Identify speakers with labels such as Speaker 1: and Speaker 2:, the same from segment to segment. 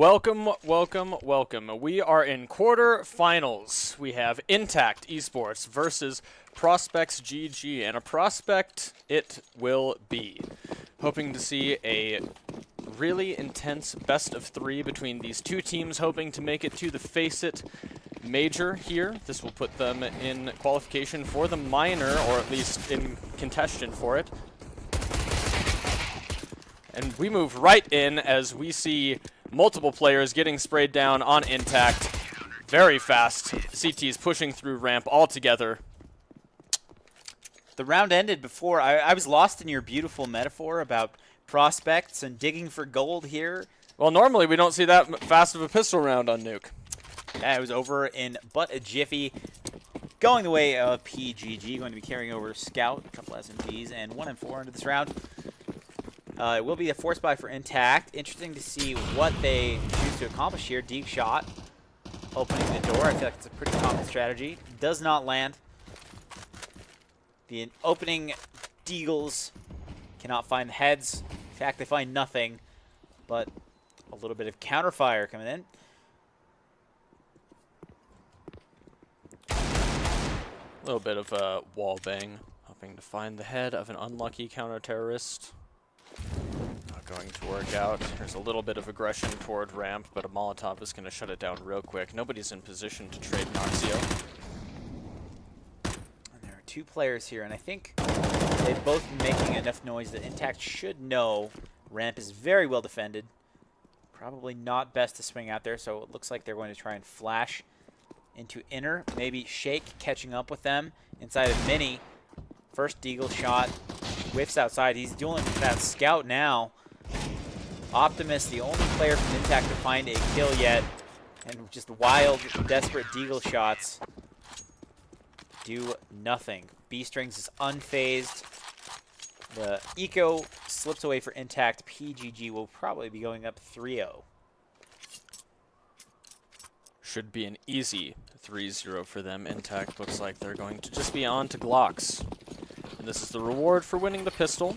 Speaker 1: Welcome, welcome, welcome. We are in quarterfinals. We have iNTACT Esports versus ProspectsGG, and a prospect it will be. Hoping to see a really intense best of three between these two teams, hoping to make it to the Faceit major here. This will put them in qualification for the minor, or at least in contention for it. And we move right in as we see multiple players getting sprayed down on iNTACT. Very fast. CT's pushing through ramp all together.
Speaker 2: The round ended before. I was lost in your beautiful metaphor about prospects and digging for gold here.
Speaker 1: Well, normally we don't see that fast of a pistol round on Nuke.
Speaker 2: Yeah, it was over in but a jiffy. Going the way of PGG, going to be carrying over Scout, a couple SMGs, and 1 and 4 into this round. It will be a force buy for iNTACT. Interesting to see what they choose to accomplish here. Deep shot, opening the door. I feel like it's a pretty common strategy. Does not land. The opening deagles cannot find the heads. In fact, they find nothing, but a little bit of counterfire coming in.
Speaker 1: A little bit of a wall bang, hoping to find the head of an unlucky counter-terrorist. Not going to work out. There's a little bit of aggression toward ramp, but a Molotov is going to shut it down real quick. Nobody's in position to trade Noxio.
Speaker 2: And there are two players here, and I think they're both making enough noise that iNTACT should know ramp is very well defended. Probably not best to swing out there, so it looks like they're going to try and flash into inner. Maybe Shake catching up with them inside of Mini. First deagle shot. Whiffs outside. He's dueling with that Scout now. Optimus, the only player from iNTACT to find a kill yet. And just wild, desperate deagle shots do nothing. B-Strings is unfazed. The Eco slips away for iNTACT. PGG will probably be going up 3-0.
Speaker 1: Should be an easy 3-0 for them. iNTACT looks like they're going to just be on to Glocks. And this is the reward for winning the pistol.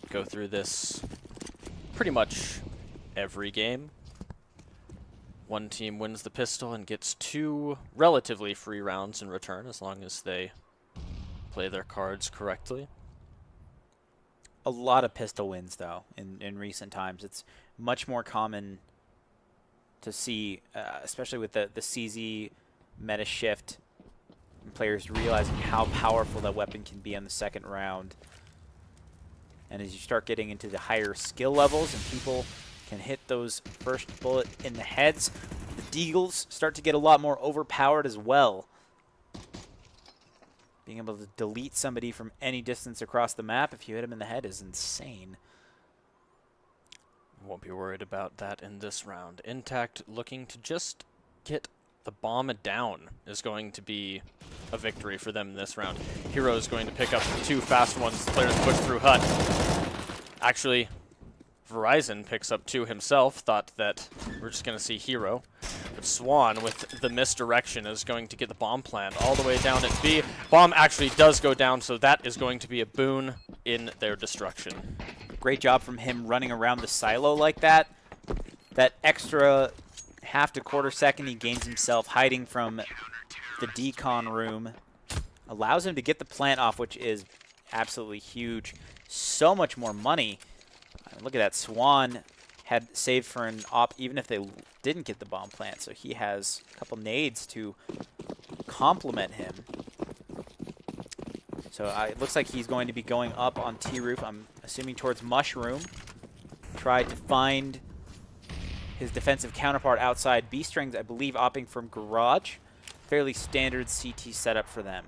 Speaker 1: Go through this pretty much every game. One team wins the pistol and gets 2 relatively free rounds in return, as long as they play their cards correctly.
Speaker 2: A lot of pistol wins, though, in recent times. It's much more common to see, especially with the CZ meta shift, and players realizing how powerful that weapon can be on the second round. And as you start getting into the higher skill levels and people can hit those first bullet in the heads, the deagles start to get a lot more overpowered as well. Being able to delete somebody from any distance across the map if you hit him in the head is insane.
Speaker 1: Won't be worried about that in this round. iNTACT looking to just get the bomb down is going to be a victory for them in this round. Hero is going to pick up 2 fast ones. The players push through hut. Actually, Verizon picks up 2 himself. Thought that we're just going to see Hero. But Swan, with the misdirection, is going to get the bomb plant all the way down at B. Bomb actually does go down, so that is going to be a boon in their destruction.
Speaker 2: Great job from him running around the silo like that. That extra half to quarter second he gains himself hiding from the decon room allows him to get the plant off, which is absolutely huge. So much more money. Look at that. Swan had saved for an op even if they didn't get the bomb plant, so he has a couple nades to complement him. So it looks like he's going to be going up on T-Roof, I'm assuming towards Mushroom. Try to find his defensive counterpart outside. B-Strings, I believe, opting from Garage. Fairly standard CT setup for them.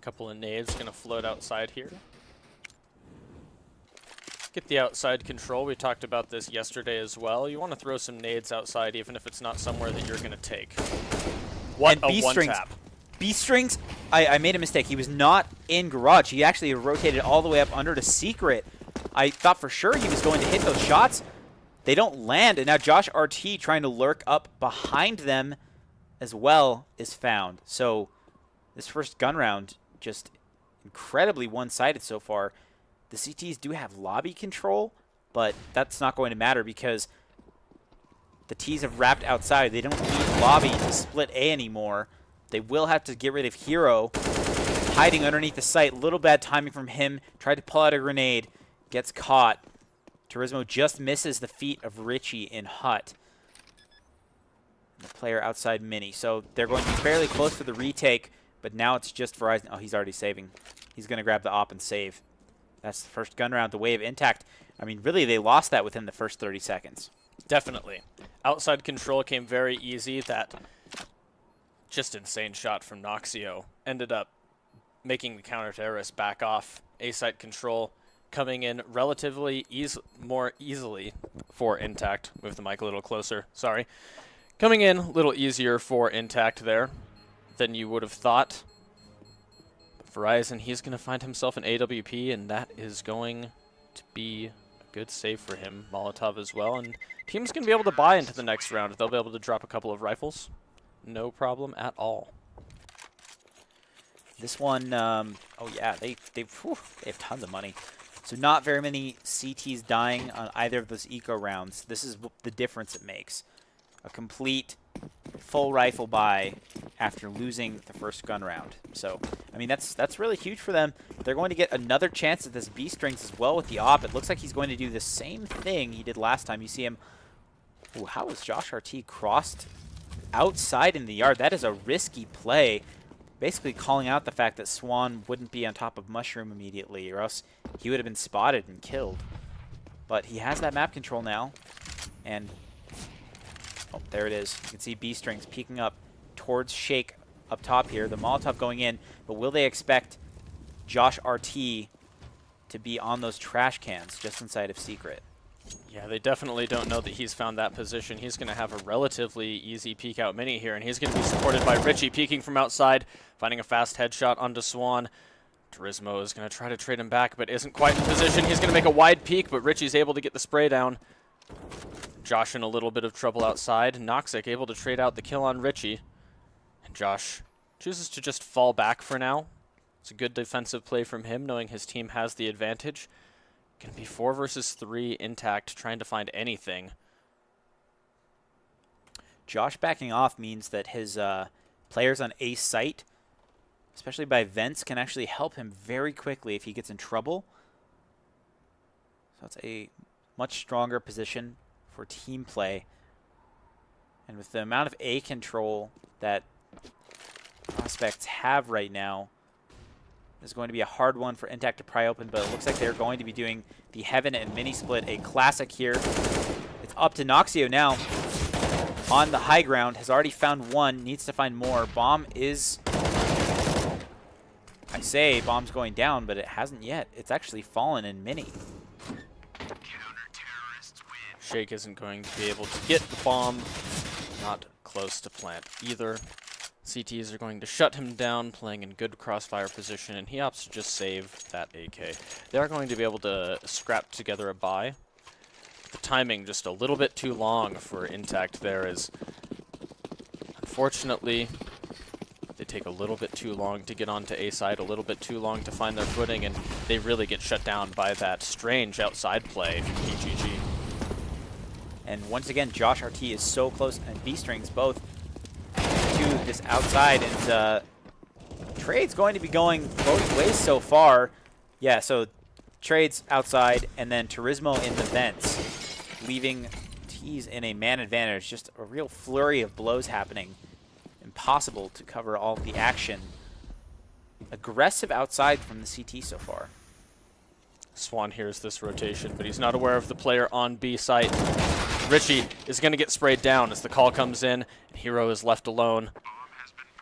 Speaker 1: Couple of nades going to float outside here. Get the outside control. We talked about this yesterday as well. You want to throw some nades outside even if it's not somewhere that you're going to take. What
Speaker 2: and
Speaker 1: a one-tap.
Speaker 2: B-Strings, I made a mistake. He was not in Garage. He actually rotated all the way up under to Secret. I thought for sure he was going to hit those shots. They don't land, and now Josh RT trying to lurk up behind them as well is found. So this first gun round just incredibly one-sided so far. The CTs do have lobby control, but that's not going to matter because The T's have wrapped outside. They don't need Lobby to split A anymore. They will have to get rid of Hero. Hiding underneath the site. Little bad timing from him. Tried to pull out a grenade. Gets caught. Turismo just misses the feet of Richie in Hut. The player outside Mini. So they're going to be fairly close to the retake, but now it's just Verizon. Oh, he's already saving. He's going to grab the op and save. That's the first gun round. The way of iNTACT. I mean, really, they lost that within the first 30 seconds.
Speaker 1: Definitely. Outside control came very easy. That just insane shot from Noxio ended up making the counter-terrorist back off. A-site control coming in relatively more easily for iNTACT. Move the mic a little closer. Sorry. Coming in a little easier for iNTACT there than you would have thought. But Verizon, he's going to find himself an AWP, and that is going to be a good save for him. Molotov as well, and team's going to be able to buy into the next round. They'll be able to drop a couple of rifles. No problem at all.
Speaker 2: This one, oh yeah, they have tons of money. So not very many CTs dying on either of those eco rounds. This is the difference it makes. A complete full rifle buy after losing the first gun round. So, I mean, that's really huge for them. They're going to get another chance at this B strings as well with the op. It looks like he's going to do the same thing he did last time. You see him. Ooh, how is Josh RT crossed outside in the yard? That is a risky play. Basically calling out the fact that Swan wouldn't be on top of Mushroom immediately, or else he would have been spotted and killed. But he has that map control now, and oh, there it is. You can see B strings peeking up towards Shake up top here. The Molotov going in, but will they expect Josh RT to be on those trash cans just inside of Secret?
Speaker 1: Yeah, they definitely don't know that he's found that position. He's going to have a relatively easy peek out mini here, and he's going to be supported by Richie peeking from outside, finding a fast headshot onto Swan. Turismo is going to try to trade him back, but isn't quite in position. He's going to make a wide peek, but Richie's able to get the spray down. Josh in a little bit of trouble outside. Noxic able to trade out the kill on Richie. And Josh chooses to just fall back for now. It's a good defensive play from him, knowing his team has the advantage. Going to be 4 versus 3 iNTACT, trying to find anything.
Speaker 2: Josh backing off means that his players on A site, especially by vents, can actually help him very quickly if he gets in trouble. So it's a much stronger position for team play. And with the amount of A control that prospects have right now, is going to be a hard one for iNTACT to pry open, but it looks like they're going to be doing the Heaven and Mini split, a classic here. It's up to Noxio now on the high ground, has already found one, needs to find more. Bomb is, I say bomb's going down, but it hasn't yet. It's actually fallen in Mini.
Speaker 1: Shake isn't going to be able to get the bomb, not close to plant either. CTs are going to shut him down, playing in good crossfire position, and he opts to just save that AK. They are going to be able to scrap together a buy. The timing just a little bit too long for iNTACT there, is unfortunately they take a little bit too long to get onto A side, a little bit too long to find their footing, and they really get shut down by that strange outside play from PGG.
Speaker 2: And once again, Josh RT is so close, and B strings both to this outside, and trade's going to be going both ways so far. Yeah, so trade's outside, and then Turismo in the vents, leaving T's in a man advantage. Just a real flurry of blows happening. Impossible to cover all the action. Aggressive outside from the CT so far.
Speaker 1: Swan hears this rotation, but he's not aware of the player on B site. Richie is going to get sprayed down as the call comes in, and Hero is left alone.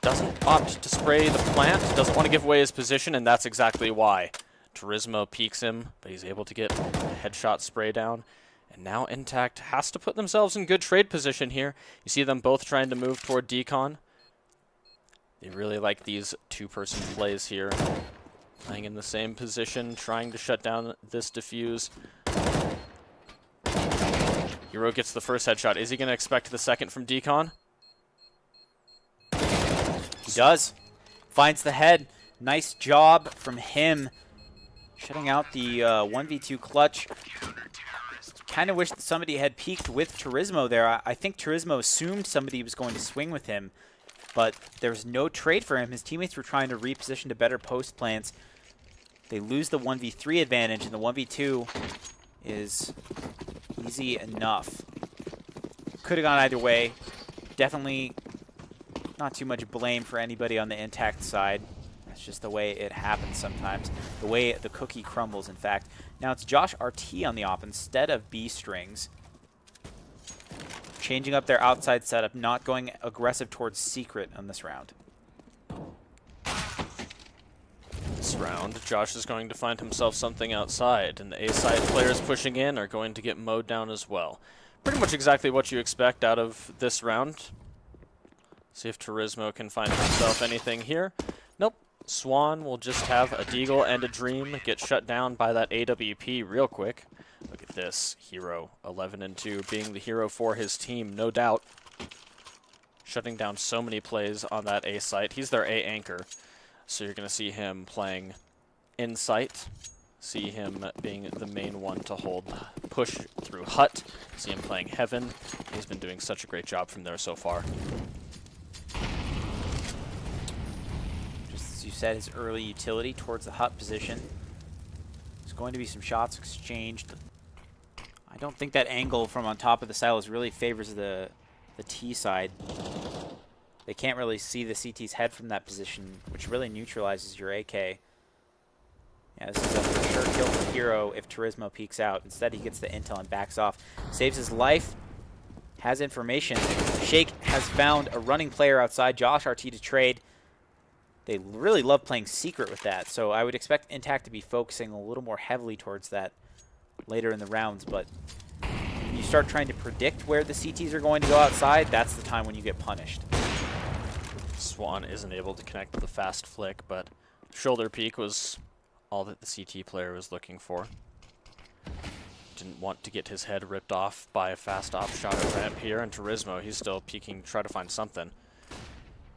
Speaker 1: Doesn't opt to spray the plant, doesn't want to give away his position, and that's exactly why. Turismo peeks him, but he's able to get a headshot spray down. And now iNTACT has to put themselves in good trade position here. You see them both trying to move toward decon. They really like these two-person plays here. Playing in the same position, trying to shut down this defuse. Hero gets the first headshot. Is he going to expect the second from decon?
Speaker 2: He does. Finds the head. Nice job from him. Shutting out the 1v2 clutch. kind of wish that somebody had peeked with Turismo there. I think Turismo assumed somebody was going to swing with him, but there was no trade for him. His teammates were trying to reposition to better post plants. They lose the 1v3 advantage, and the 1v2 is easy enough. Could have gone either way. Definitely not too much blame for anybody on the iNTACT side. That's just the way it happens sometimes. The way the cookie crumbles, in fact. Now it's Josh RT on the op instead of B strings. Changing up their outside setup, not going aggressive towards secret on this round.
Speaker 1: This round, Josh is going to find himself something outside, and the A side players pushing in are going to get mowed down as well. Pretty much exactly what you expect out of this round. See if Turismo can find himself anything here. Nope. Swan will just have a Deagle and a Dream get shut down by that AWP real quick. Look at this. Hero 11-2 being the hero for his team, no doubt. Shutting down so many plays on that A site. He's their A anchor. So you're going to see him playing in sight. See him being the main one to hold push through hut. See him playing heaven. He's been doing such a great job from there so far.
Speaker 2: Just as you said, his early utility towards the hut position. There's going to be some shots exchanged. I don't think that angle from on top of the silos really favors the T side. They can't really see the CT's head from that position, which really neutralizes your AK. Yeah, this is a for sure kill for Hero if Turismo peeks out. Instead, he gets the intel and backs off. Saves his life. Has information. Shake has found a running player outside Josh RT to trade. They really love playing secret with that, so I would expect iNTACT to be focusing a little more heavily towards that later in the rounds, but when you start trying to predict where the CTs are going to go outside, that's the time when you get punished.
Speaker 1: Swan isn't able to connect with the fast flick, but shoulder peek was all that the CT player was looking for. Didn't want to get his head ripped off by a fast op shot at ramp here, and Turismo, he's still peeking, try to find something.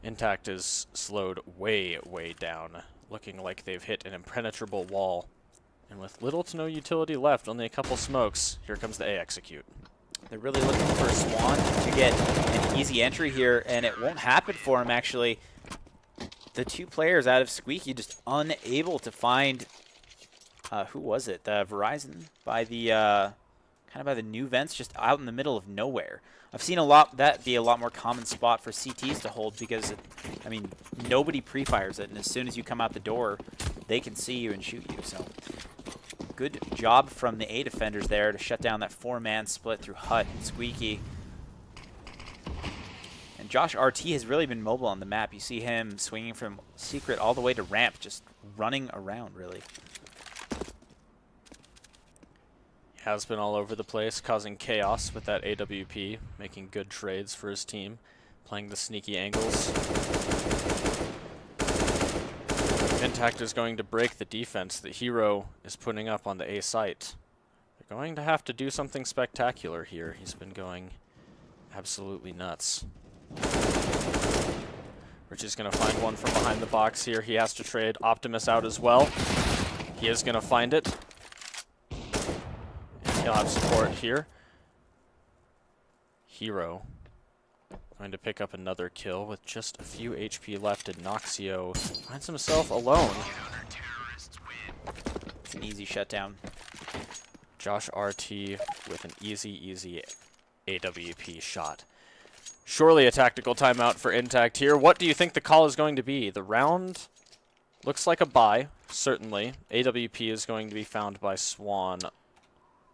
Speaker 1: iNTACT is slowed way, way down, looking like they've hit an impenetrable wall. And with little to no utility left, only a couple smokes, here comes the A execute.
Speaker 2: They're really looking for Swan to get an easy entry here, and it won't happen for him, actually. The two players out of Squeaky just unable to find, who was it? Verizon by the, kind of by the new vents, just out in the middle of nowhere. I've seen that be a lot more common spot for CTs to hold because, I mean, nobody pre-fires it, and as soon as you come out the door, they can see you and shoot you, so. Good job from the A defenders there to shut down that four-man split through Hut and Squeaky. And Josh RT has really been mobile on the map. You see him swinging from secret all the way to ramp, just running around, really.
Speaker 1: He has been all over the place, causing chaos with that AWP, making good trades for his team, playing the sneaky angles. iNTACT is going to break the defense that Hero is putting up on the A site. They're going to have to do something spectacular here. He's been going absolutely nuts. Rich is going to find one from behind the box here. He has to trade Optimus out as well. He is going to find it. And he'll have support here. Hero going to pick up another kill with just a few HP left, and Noxio finds himself alone.
Speaker 2: It's an easy shutdown.
Speaker 1: Josh RT with an easy AWP shot. Surely a tactical timeout for iNTACT here. What do you think the call is going to be? The round looks like a bye, certainly. AWP is going to be found by Swan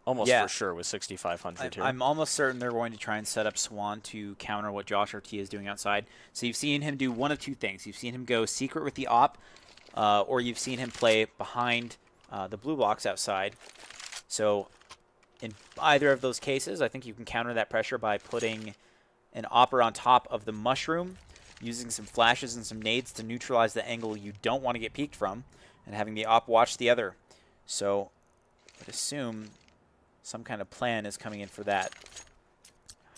Speaker 1: almost for sure with 6,500 here.
Speaker 2: I'm almost certain they're going to try and set up Swan to counter what Josh RT is doing outside. So you've seen him do one of two things. You've seen him go secret with the op, or you've seen him play behind the blue blocks outside. So in either of those cases, I think you can counter that pressure by putting an opper on top of the mushroom, using some flashes and some nades to neutralize the angle you don't want to get peeked from, and having the op watch the other. So I'd assume some kind of plan is coming in for that.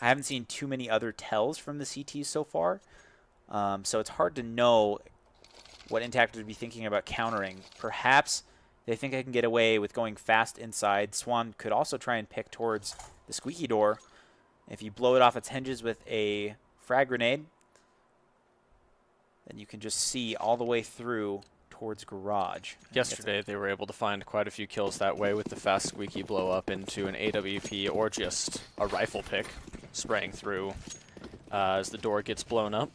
Speaker 2: I haven't seen too many other tells from the CTs so far, so it's hard to know what iNTACT would be thinking about countering. Perhaps They think they can get away with going fast inside. Swan could also try and pick towards the squeaky door. If you blow it off its hinges with a frag grenade, then you can just see all the way through towards garage.
Speaker 1: Yesterday, they were able to find quite a few kills that way with the fast squeaky blow up into an AWP or just a rifle pick spraying through as the door gets blown up.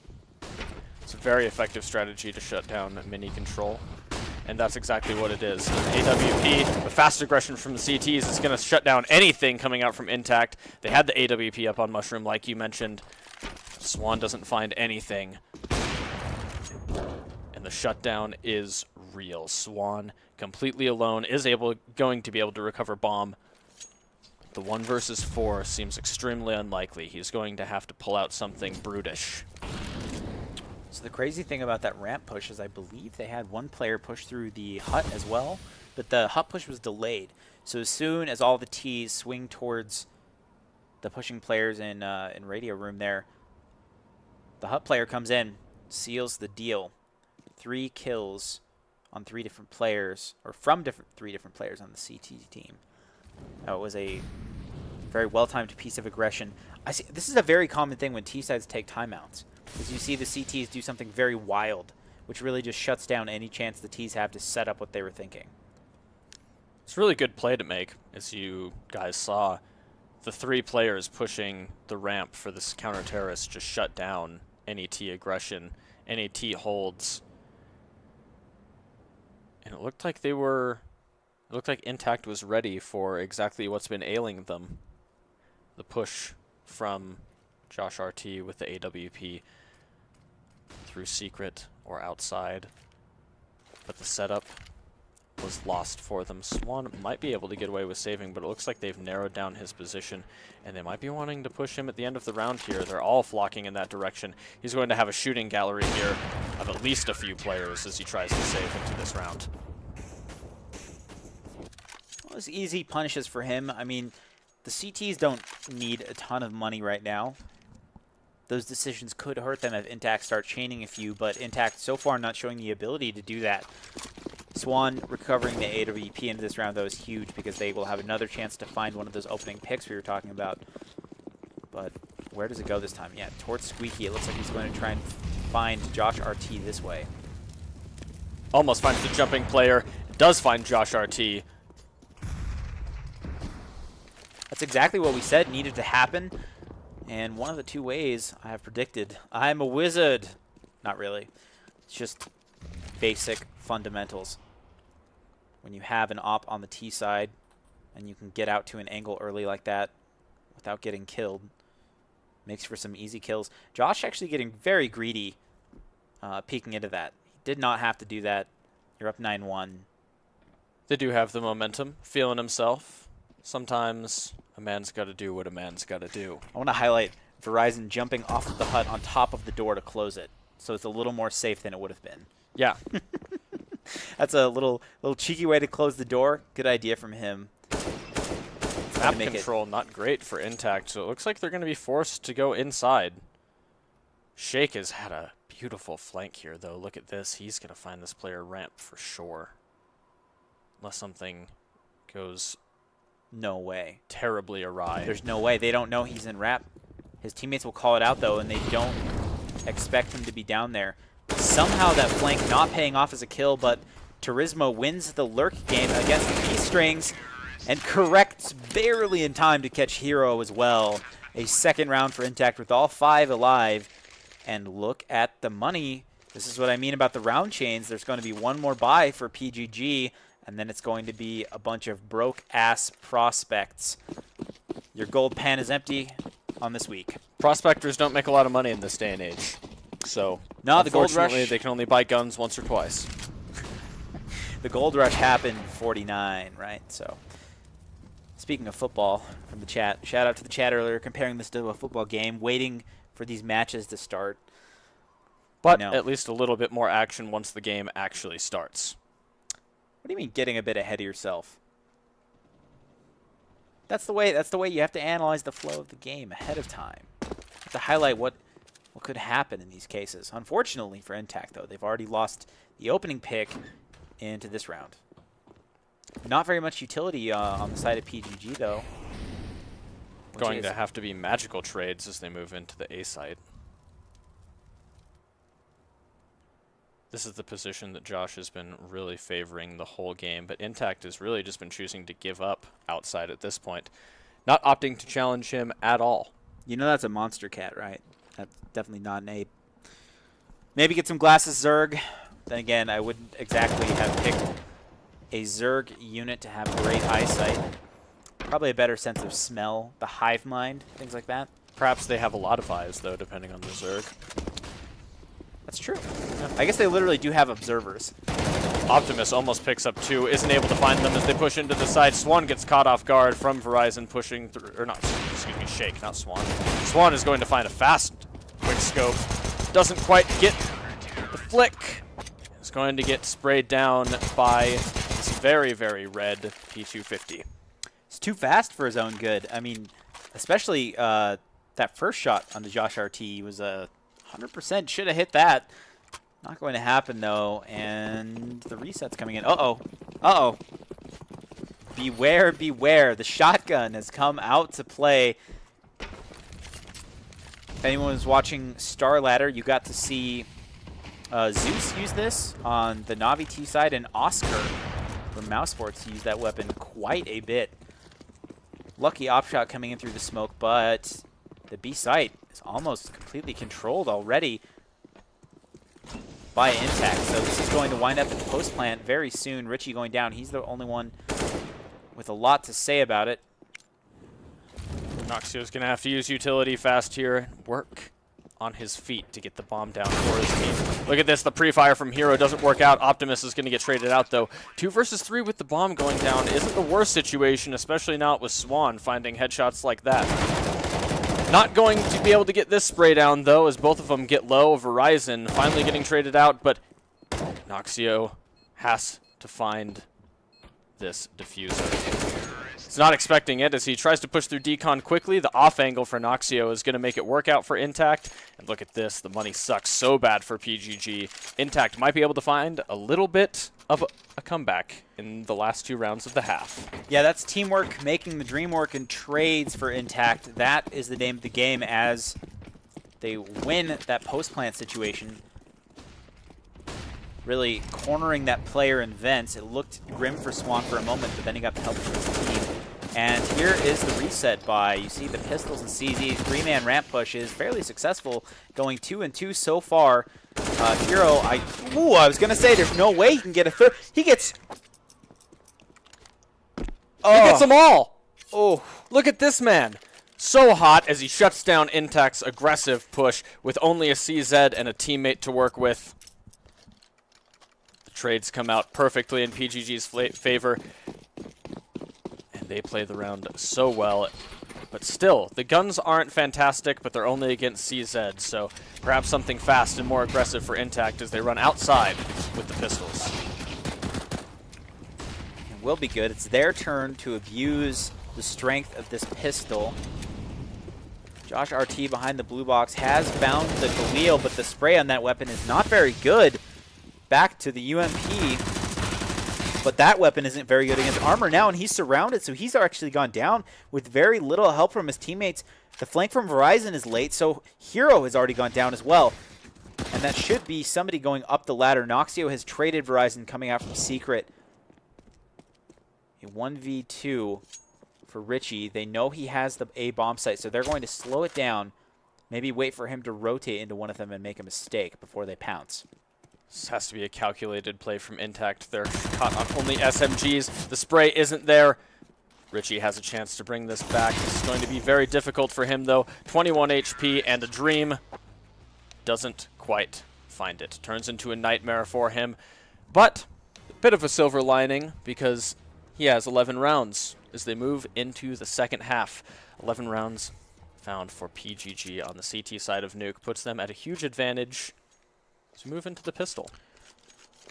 Speaker 1: It's a very effective strategy to shut down mini control, and that's exactly what it is. AWP, the fast aggression from the CTs is going to shut down anything coming out from iNTACT. They had the AWP up on Mushroom, like you mentioned. Swan doesn't find anything. The shutdown is real. Swan, completely alone, is going to be able to recover bomb. The 1 versus 4 seems extremely unlikely. He's going to have to pull out something brutish.
Speaker 2: So the crazy thing about that ramp push is I believe they had one player push through the hut as well, but the hut push was delayed. So as soon as all the T's swing towards the pushing players in radio room there, the hut player comes in, seals the deal. 3 kills on 3 different players, or from 3 different players on the CT team. It was a very well-timed piece of aggression. I see this is a very common thing when T-sides take timeouts, because you see the CTs do something very wild, which really just shuts down any chance the Ts have to set up what they were thinking.
Speaker 1: It's a really good play to make, as you guys saw. The 3 players pushing the ramp for this counter-terrorist just shut down any T aggression, any T holds. And it looked like iNTACT was ready for exactly what's been ailing them. The push from Josh RT with the AWP through secret or outside. But the setup was lost for them. Swan might be able to get away with saving, but it looks like they've narrowed down his position, and they might be wanting to push him at the end of the round here. They're all flocking in that direction. He's going to have a shooting gallery here of at least a few players as he tries to save into this round.
Speaker 2: Well, it's easy punishes for him. I mean, the CTs don't need a ton of money right now. Those decisions could hurt them if iNTACT start chaining a few, but iNTACT so far not showing the ability to do that. Swan recovering the AWP into this round, though, is huge because they will have another chance to find one of those opening picks we were talking about. But where does it go this time? Yeah, towards Squeaky. It looks like he's going to try and find Josh RT this way.
Speaker 1: Almost finds the jumping player. Does find Josh RT.
Speaker 2: That's exactly what we said needed to happen. And one of the 2 ways I have predicted. I'm a wizard. Not really. It's just basic fundamentals. When you have an op on the T side and you can get out to an angle early like that without getting killed, makes for some easy kills. Josh actually getting very greedy peeking into that. He did not have to do that. You're up 9-1.
Speaker 1: They do have the momentum, feeling himself. Sometimes a man's got to do what a man's got to do.
Speaker 2: I want to highlight Verizon jumping off of the hut on top of the door to close it, so it's a little more safe than it would have been.
Speaker 1: Yeah.
Speaker 2: That's a little cheeky way to close the door. Good idea from him.
Speaker 1: Map control not great for iNTACT, so it looks like they're going to be forced to go inside. Shake has had a beautiful flank here, though. Look at this. He's going to find this player ramp for sure. Unless something goes...
Speaker 2: No way.
Speaker 1: Terribly awry.
Speaker 2: There's no way. They don't know he's in ramp. His teammates will call it out, though, and they don't expect him to be down there. Somehow that flank not paying off as a kill, but Turismo wins the lurk game against the B-strings and corrects barely in time to catch Hero as well. A second round for iNTACT with all 5 alive. And look at the money. This is what I mean about the round chains. There's going to be one more buy for PGG, and then it's going to be a bunch of broke-ass prospects. Your gold pan is empty on this week.
Speaker 1: Prospectors don't make a lot of money in this day and age. So,
Speaker 2: no, the gold rush,
Speaker 1: they can only buy guns once or twice.
Speaker 2: The gold rush happened 49, right? So, speaking of football from the chat, shout out to the chat earlier comparing this to a football game, waiting for these matches to start.
Speaker 1: But at least a little bit more action once the game actually starts.
Speaker 2: What do you mean getting a bit ahead of yourself? That's the way you have to analyze the flow of the game ahead of time. You have to highlight what could happen in these cases. Unfortunately for iNTACT, though, they've already lost the opening pick into this round. Not very much utility on the side of PGG, though.
Speaker 1: Going to have to be magical trades as they move into the A site. This is the position that Josh has been really favoring the whole game, but iNTACT has really just been choosing to give up outside at this point. Not opting to challenge him at all.
Speaker 2: You know that's a monster cat, right? That's definitely not an ape. Maybe get some glasses Zerg. Then again, I wouldn't exactly have picked a Zerg unit to have great eyesight. Probably a better sense of smell, the hive mind, things like that.
Speaker 1: Perhaps they have a lot of eyes, though, depending on the Zerg.
Speaker 2: That's true. Yeah. I guess they literally do have observers.
Speaker 1: Optimus almost picks up 2, isn't able to find them as they push into the side. Swan gets caught off guard from Verizon pushing through, or not, excuse me, Shake, not Swan. Swan is going to find a fast quick scope. Doesn't quite get the flick. Is going to get sprayed down by this very, very red P250.
Speaker 2: It's too fast for his own good. I mean, especially that first shot on the Josh RT was a 100% should have hit that. Not going to happen, though, and the reset's coming in. Uh-oh. Uh-oh. Beware, beware. The shotgun has come out to play. If anyone was watching Star Ladder, you got to see Zeus use this on the Navi T side, and Oscar from Mouse Sports used that weapon quite a bit. Lucky op shot coming in through the smoke, but the B site is almost completely controlled already by iNTACT. So this is going to wind up at the post plant very soon. Richie going down. He's the only one with a lot to say about it.
Speaker 1: Noxio's going to have to use utility fast here. Work on his feet to get the bomb down for his team. Look at this. The pre-fire from Hero doesn't work out. Optimus is going to get traded out, though. 2 versus 3 with the bomb going down isn't the worst situation, especially not with Swan finding headshots like that. Not going to be able to get this spray down, though, as both of them get low. Verizon finally getting traded out, but Noxio has to find this diffuser. He's not expecting it as he tries to push through decon quickly. The off angle for Noxio is going to make it work out for iNTACT. And look at this. The money sucks so bad for PGG. iNTACT might be able to find a little bit of a comeback in the last 2 rounds of the half.
Speaker 2: Yeah, that's teamwork making the dream work and trades for iNTACT. That is the name of the game as they win that post-plant situation. Really cornering that player in vents. It looked grim for Swan for a moment, but then he got the help from his team. And here is the reset buy. You see the pistols and CZ. 3-man ramp push is fairly successful, going 2 and 2 so far. Hero, I was going to say there's no way he can get a third. He gets...
Speaker 1: Oh. He gets them all. Oh, look at this man. So hot as he shuts down iNTACT's aggressive push with only a CZ and a teammate to work with. The trades come out perfectly in PGG's favor. And they play the round so well. But still, the guns aren't fantastic, but they're only against CZ, so perhaps something fast and more aggressive for iNTACT as they run outside with the pistols.
Speaker 2: It will be good. It's their turn to abuse the strength of this pistol. Josh RT behind the blue box has found the Galil, but the spray on that weapon is not very good. Back to the UMP. But that weapon isn't very good against armor now, and he's surrounded, so he's actually gone down with very little help from his teammates. The flank from Verizon is late, so Hero has already gone down as well. And that should be somebody going up the ladder. Noxio has traded Verizon coming out from Secret. A 1v2 for Richie. They know he has the A bomb site, so they're going to slow it down. Maybe wait for him to rotate into one of them and make a mistake before they pounce.
Speaker 1: This has to be a calculated play from iNTACT. They're caught on only SMGs. The spray isn't there. Richie has a chance to bring this back. This is going to be very difficult for him, though. 21 HP and a dream. Doesn't quite find it. Turns into a nightmare for him. But a bit of a silver lining because he has 11 rounds as they move into the second half. 11 rounds found for PGG on the CT side of Nuke. Puts them at a huge advantage. So move into the pistol.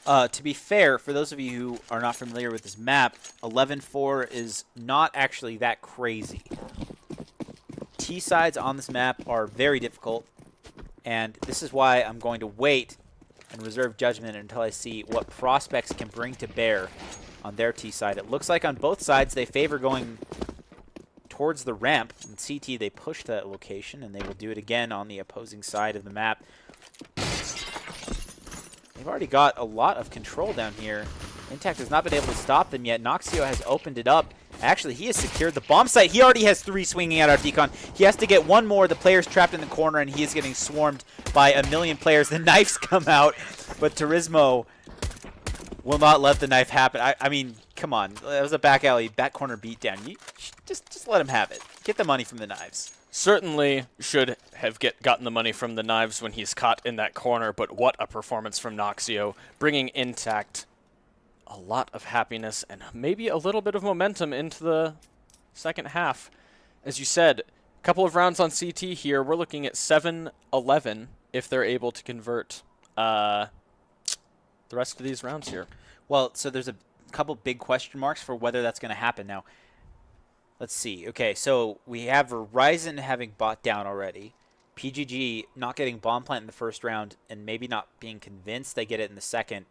Speaker 2: To be fair, for those of you who are not familiar with this map, 11-4 is not actually that crazy. T-sides on this map are very difficult, and this is why I'm going to wait and reserve judgment until I see what prospects can bring to bear on their T side. It looks like on both sides they favor going towards the ramp. In CT, they push that location, and they will do it again on the opposing side of the map. They've already got a lot of control down here. iNTACT has not been able to stop them yet. Noxio has opened it up. Actually, he has secured the bomb site. He already has 3 swinging at our decon. He has to get 1 more. The player's trapped in the corner, and he is getting swarmed by a million players. The knives come out, but Turismo will not let the knife happen. I mean, come on. That was a back alley, back corner beatdown. You just let him have it. Get the money from the knives.
Speaker 1: Certainly should have gotten the money from the knives when he's caught in that corner, but what a performance from Noxio, bringing iNTACT a lot of happiness and maybe a little bit of momentum into the second half. As you said, a couple of rounds on CT here. We're looking at 7-11 if they're able to convert the rest of these rounds here.
Speaker 2: Well, so there's a couple big question marks for whether that's going to happen. Now, let's see. Okay, so we have Verizon having bought down already. PGG not getting bomb plant in the first round and maybe not being convinced they get it in the second.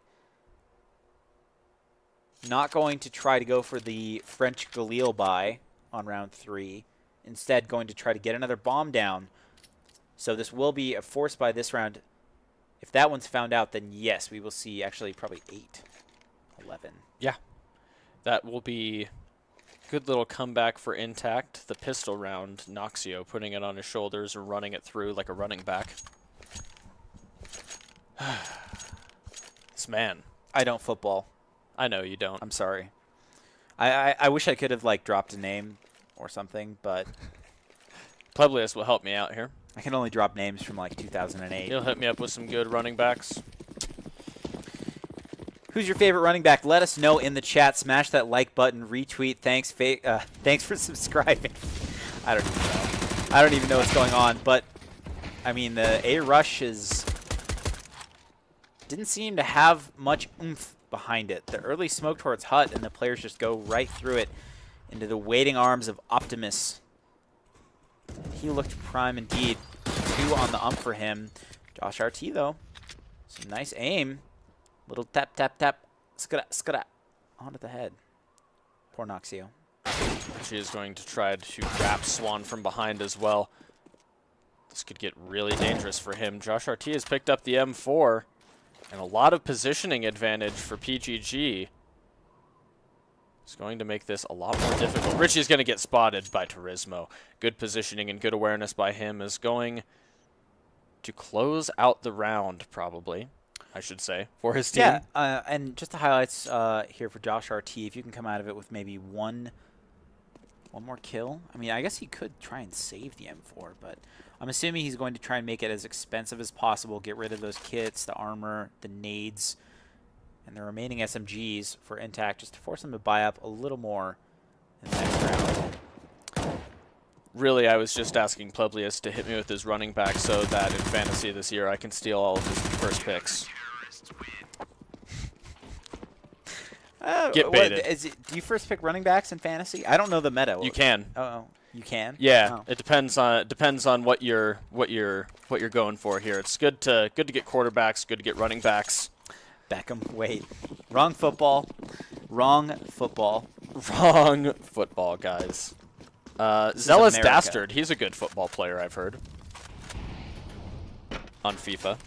Speaker 2: Not going to try to go for the French Galil buy on round 3. Instead, going to try to get another bomb down. So this will be a force buy this round. If that one's found out, then yes, we will see actually probably 8-11.
Speaker 1: Yeah, that will be a good little comeback for iNTACT. The pistol round, Noxio putting it on his shoulders and running it through like a running back. This man.
Speaker 2: I don't football.
Speaker 1: I know you don't.
Speaker 2: I'm sorry. I wish I could have like dropped a name or something, but
Speaker 1: Publius will help me out here.
Speaker 2: I can only drop names from like 2008.
Speaker 1: He'll hit me up with some good running backs.
Speaker 2: Who's your favorite running back? Let us know in the chat. Smash that like button, retweet. Thanks for subscribing. I don't even know. I don't even know what's going on, but I mean the A rush didn't seem to have much oomph behind it. The early smoke towards Hut, and the players just go right through it into the waiting arms of Optimus. He looked prime indeed. 2 on the ump for him. Josh RT, though. Some nice aim. Little tap, tap, tap. Skada, skada. Onto the head. Poor Noxio.
Speaker 1: She is going to try to grab Swan from behind as well. This could get really dangerous for him. Josh RT has picked up the M4. And a lot of positioning advantage for PGG. It's going to make this a lot more difficult. Richie is going to get spotted by Turismo. Good positioning and good awareness by him is going to close out the round, probably, I should say, for his team.
Speaker 2: Yeah, and just the highlights here for Josh RT. If you can come out of it with maybe one more kill. I mean, I guess he could try and save the M4, but I'm assuming he's going to try and make it as expensive as possible, get rid of those kits, the armor, the nades, and the remaining SMGs for iNTACT, just to force them to buy up a little more in the next round.
Speaker 1: Really, I was just asking Publius to hit me with his running back so that in fantasy this year I can steal all of his first picks. Get baited.
Speaker 2: Do you first pick running backs in fantasy? I don't know the meta.
Speaker 1: You can.
Speaker 2: Oh, you can?
Speaker 1: Yeah,
Speaker 2: Oh.
Speaker 1: it depends on what you're going for here. It's good to get quarterbacks, good to get running backs.
Speaker 2: Beckham, wait. Wrong football. Wrong football.
Speaker 1: Wrong football, guys. Zealous
Speaker 2: America.
Speaker 1: Dastard, he's a good football player, I've heard. On FIFA.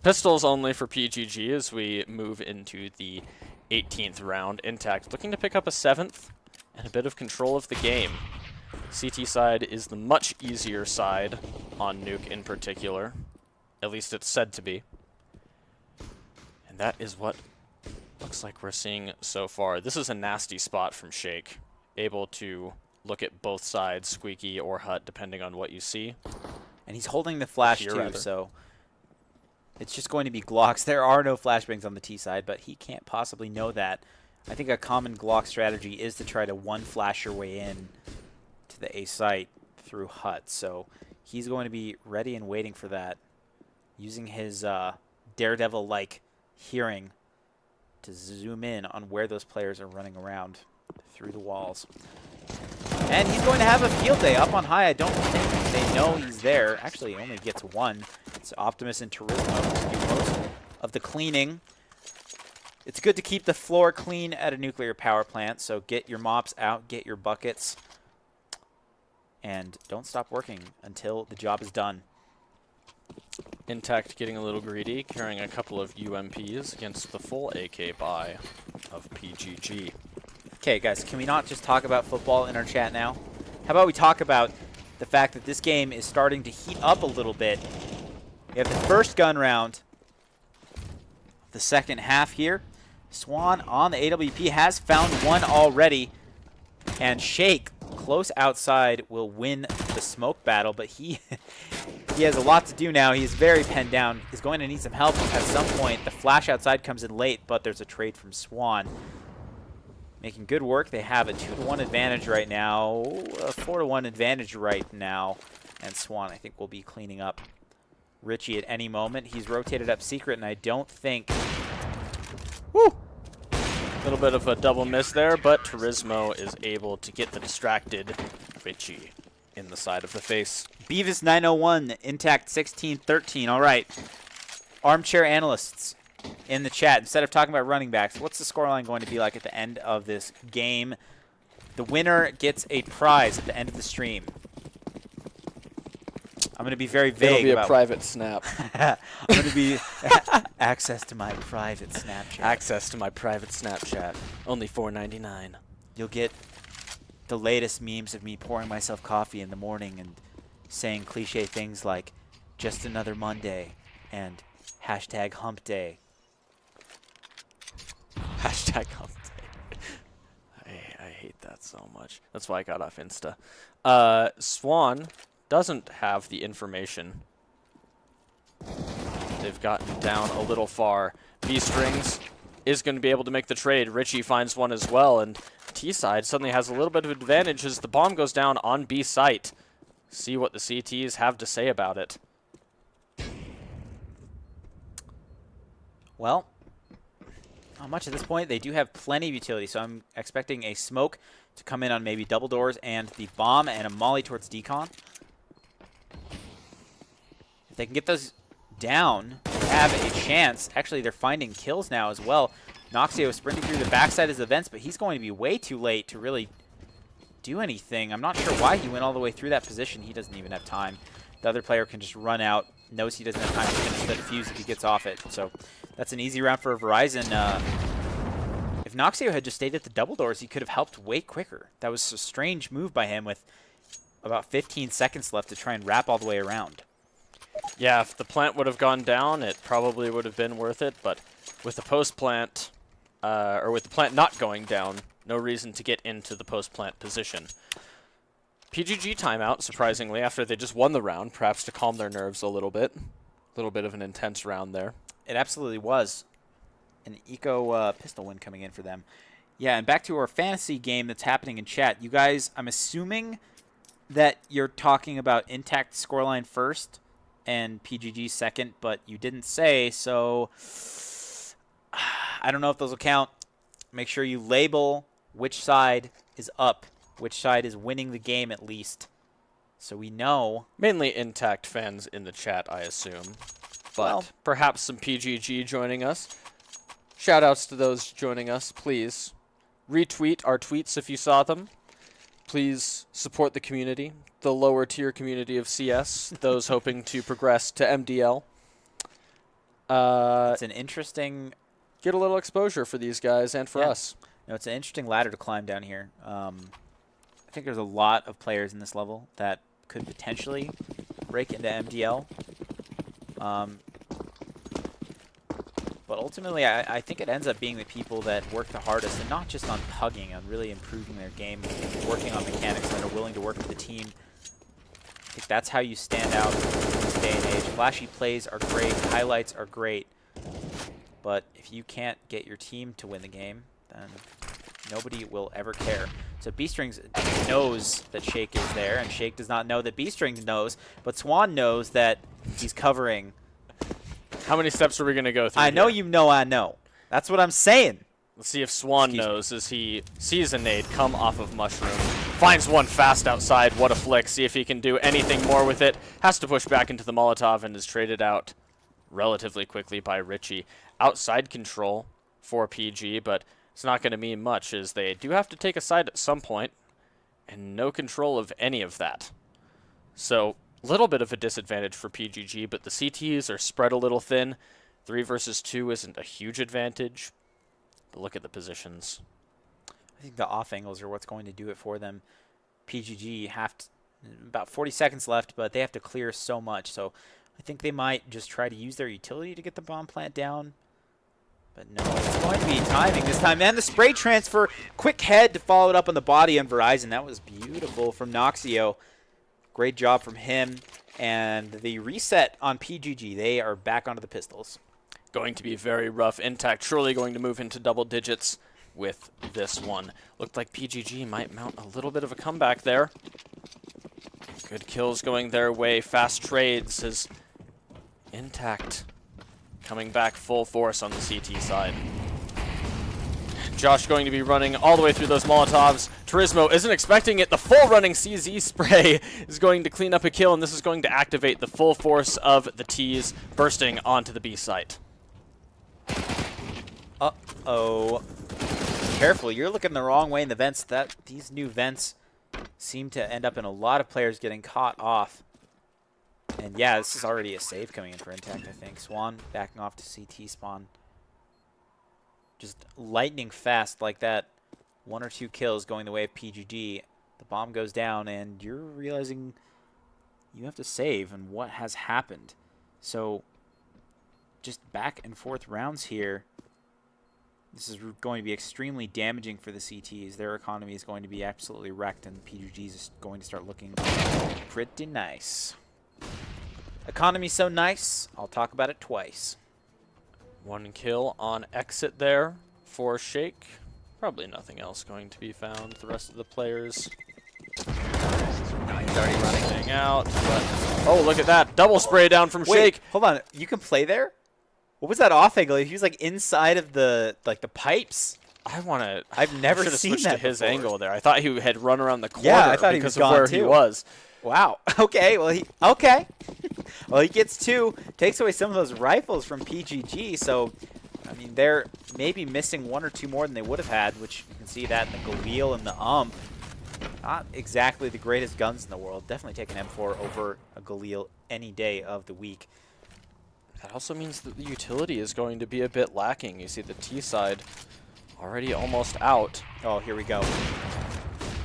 Speaker 1: Pistols only for PGG as we move into the 18th round. iNTACT looking to pick up a 7th and a bit of control of the game. CT side is the much easier side on Nuke in particular. At least it's said to be. And that is what looks like we're seeing so far. This is a nasty spot from Shake. Able to look at both sides, Squeaky or Hut, depending on what you see.
Speaker 2: And he's holding the flash
Speaker 1: Here,
Speaker 2: too,
Speaker 1: rather.
Speaker 2: so it's just going to be Glocks. There are no flashbangs on the T side, but he can't possibly know that. I think a common Glock strategy is to try to one-flash your way in to the A site through Hut. So he's going to be ready and waiting for that, using his Daredevil-like hearing to zoom in on where those players are running around through the walls. And he's going to have a field day up on high. I don't think they know he's there. Actually, he only gets one. It's Optimus and Turismo to do most of the cleaning. It's good to keep the floor clean at a nuclear power plant, so get your mops out, get your buckets, and don't stop working until the job is done.
Speaker 1: iNTACT getting a little greedy, carrying a couple of UMPs against the full AK buy of PGG.
Speaker 2: Okay, guys, can we not just talk about football in our chat now? How about we talk about the fact that this game is starting to heat up a little bit. We have the first gun round of the second half here. Swan on the AWP has found one already, and Shake, close outside, will win the smoke battle, but he has a lot to do now. He's very penned down. He's going to need some help at some point. The flash outside comes in late, but there's a trade from Swan. Making good work. They have a 2-to-1 advantage right now, a 4-to-1 advantage right now, and Swan, I think, will be cleaning up Richie at any moment. He's rotated up secret, and I don't think...
Speaker 1: Woo! A little bit of a double miss there, but Turismo is able to get the distracted Richie in the side of the face.
Speaker 2: Beavis 901, iNTACT 1613. All right. Armchair analysts in the chat. Instead of talking about running backs, what's the scoreline going to be like at the end of this game? The winner gets a prize at the end of the stream. I'm going to be very vague.
Speaker 1: It'll be
Speaker 2: about
Speaker 1: a private snap.
Speaker 2: I'm going to be access to my private Snapchat.
Speaker 1: Access to my private Snapchat. Only $4.99.
Speaker 2: You'll get the latest memes of me pouring myself coffee in the morning and saying cliche things like just another Monday and hashtag hump day.
Speaker 1: Hashtag hump day. I hate that so much. That's why I got off Insta. Swan doesn't have the information. They've gotten down a little far. B-Strings is going to be able to make the trade. Richie finds one as well, and T-side suddenly has a little bit of advantage as the bomb goes down on B site. See what the CTs have to say about it.
Speaker 2: Well, not much at this point. They do have plenty of utility, so I'm expecting a smoke to come in on maybe double doors and the bomb and a molly towards decon. If they can get those down, they have a chance. Actually, they're finding kills now as well. Noxio is sprinting through the backside of his events, but he's going to be way too late to really do anything. I'm not sure why he went all the way through that position. He doesn't even have time. The other player can just run out, knows he doesn't have time to finish the defuse if he gets off it. So that's an easy round for Verizon. If Noxio had just stayed at the double doors, he could have helped way quicker. That was a strange move by him with about 15 seconds left to try and wrap all the way around.
Speaker 1: Yeah, if the plant would have gone down, it probably would have been worth it, but with the post-plant, or with the plant not going down, no reason to get into the post-plant position. PGG timeout, surprisingly, after they just won the round, perhaps to calm their nerves a little bit. A little bit of an intense round there.
Speaker 2: It absolutely was. An eco pistol win coming in for them. Yeah, and back to our fantasy game that's happening in chat. You guys, I'm assuming that you're talking about iNTACT scoreline first and PGG second, but you didn't say, so I don't know if those will count. Make sure you label which side is up, which side is winning the game at least, so we know.
Speaker 1: Mainly iNTACT fans in the chat, I assume, but
Speaker 2: Well,
Speaker 1: perhaps some PGG joining us. Shoutouts to those joining us, please. Retweet our tweets if you saw them. Please support the community, the lower tier community of CS, those hoping to progress to MDL.
Speaker 2: it's an interesting...
Speaker 1: Get a little exposure for these guys and for us.
Speaker 2: No, it's an interesting ladder to climb down here. I think there's a lot of players in this level that could potentially break into MDL. But ultimately, I think it ends up being the people that work the hardest, and not just on pugging, on really improving their game, working on mechanics, that are willing to work with the team. I think that's how you stand out in this day and age. Flashy plays are great, highlights are great, but if you can't get your team to win the game, then nobody will ever care. So B-Strings knows that Shake is there, and Shake does not know that B-Strings knows, but Swan knows that he's covering.
Speaker 1: How many steps are we going to go through
Speaker 2: I know
Speaker 1: here?
Speaker 2: you know I know. That's what I'm saying.
Speaker 1: Let's see if Swan knows as he sees a nade come off of Mushroom. Finds one fast outside. What a flick. See if he can do anything more with it. Has to push back into the Molotov and is traded out relatively quickly by Richie. outside control for PG, but it's not going to mean much as they do have to take a side at some point, and no control of any of that. So a little bit of a disadvantage for PGG, but the CTs are spread a little thin. 3 versus 2 isn't a huge advantage, but look at the positions.
Speaker 2: I think the off angles are what's going to do it for them. PGG have about 40 seconds left, but they have to clear so much. So I think they might just try to use their utility to get the bomb plant down. But no, it's going to be timing this time. And the spray transfer, quick head to follow it up on the body on Verizon. That was beautiful from Noxio. Great job from him. And the reset on PGG, they are back onto the pistols.
Speaker 1: Going to be very rough. iNTACT surely going to move into double digits with this one. Looked like PGG might mount a little bit of a comeback there. Good kills going their way. Fast trades as iNTACT coming back full force on the CT side. Josh going to be running all the way through those Molotovs. Turismo isn't expecting it. The full running CZ spray is going to clean up a kill, and this is going to activate the full force of the T's bursting onto the B site.
Speaker 2: Uh-oh. Careful, you're looking the wrong way in the vents. These new vents seem to end up in a lot of players getting caught off. And yeah, this is already a save coming in for iNTACT, I think. Swan backing off to CT spawn. Just lightning fast like that. 1 or 2 kills going the way of PGG. The bomb goes down, and you're realizing you have to save and what has happened. So just back and forth rounds here. This is going to be extremely damaging for the CTs. Their economy is going to be absolutely wrecked, and PGG is going to start looking pretty nice. Economy so nice, I'll talk about it twice.
Speaker 1: 1 kill on exit there for Shake. Probably nothing else going to be found. The rest of the players
Speaker 2: He's already running
Speaker 1: out. But oh, look at that. Double spray down from Shake.
Speaker 2: Hold on. You can play there? What was that off angle? He was like inside of the pipes.
Speaker 1: I've
Speaker 2: never seen that
Speaker 1: to his
Speaker 2: before.
Speaker 1: angle there. I thought he had run around the corner
Speaker 2: I thought
Speaker 1: because
Speaker 2: he was
Speaker 1: of where
Speaker 2: gone
Speaker 1: he
Speaker 2: too.
Speaker 1: was.
Speaker 2: Wow. Okay. Well, okay. Well, he gets 2, takes away some of those rifles from PGG. So, I mean, they're maybe missing 1 or 2 more than they would have had, which you can see that in the Galil and the Not exactly the greatest guns in the world. Definitely take an M4 over a Galil any day of the week.
Speaker 1: That also means that the utility is going to be a bit lacking. You see the T side already almost out.
Speaker 2: Oh, here we go.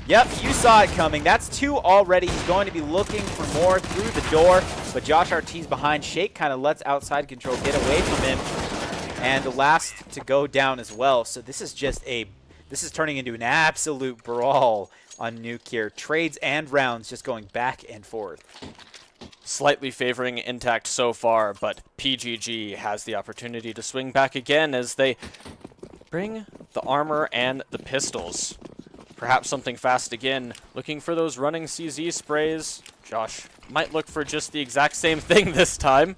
Speaker 2: Yep, you saw it coming. That's 2 already. He's going to be looking for more through the door, but Josh RT's behind. Shake kind of lets outside control get away from him, and the last to go down as well. So this is just this is turning into an absolute brawl on Nuke here. Trades and rounds just going back and forth.
Speaker 1: Slightly favoring iNTACT so far, but PGG has the opportunity to swing back again as they bring the armor and the pistols. Perhaps something fast again, looking for those running CZ sprays. Josh might look for just the exact same thing this time.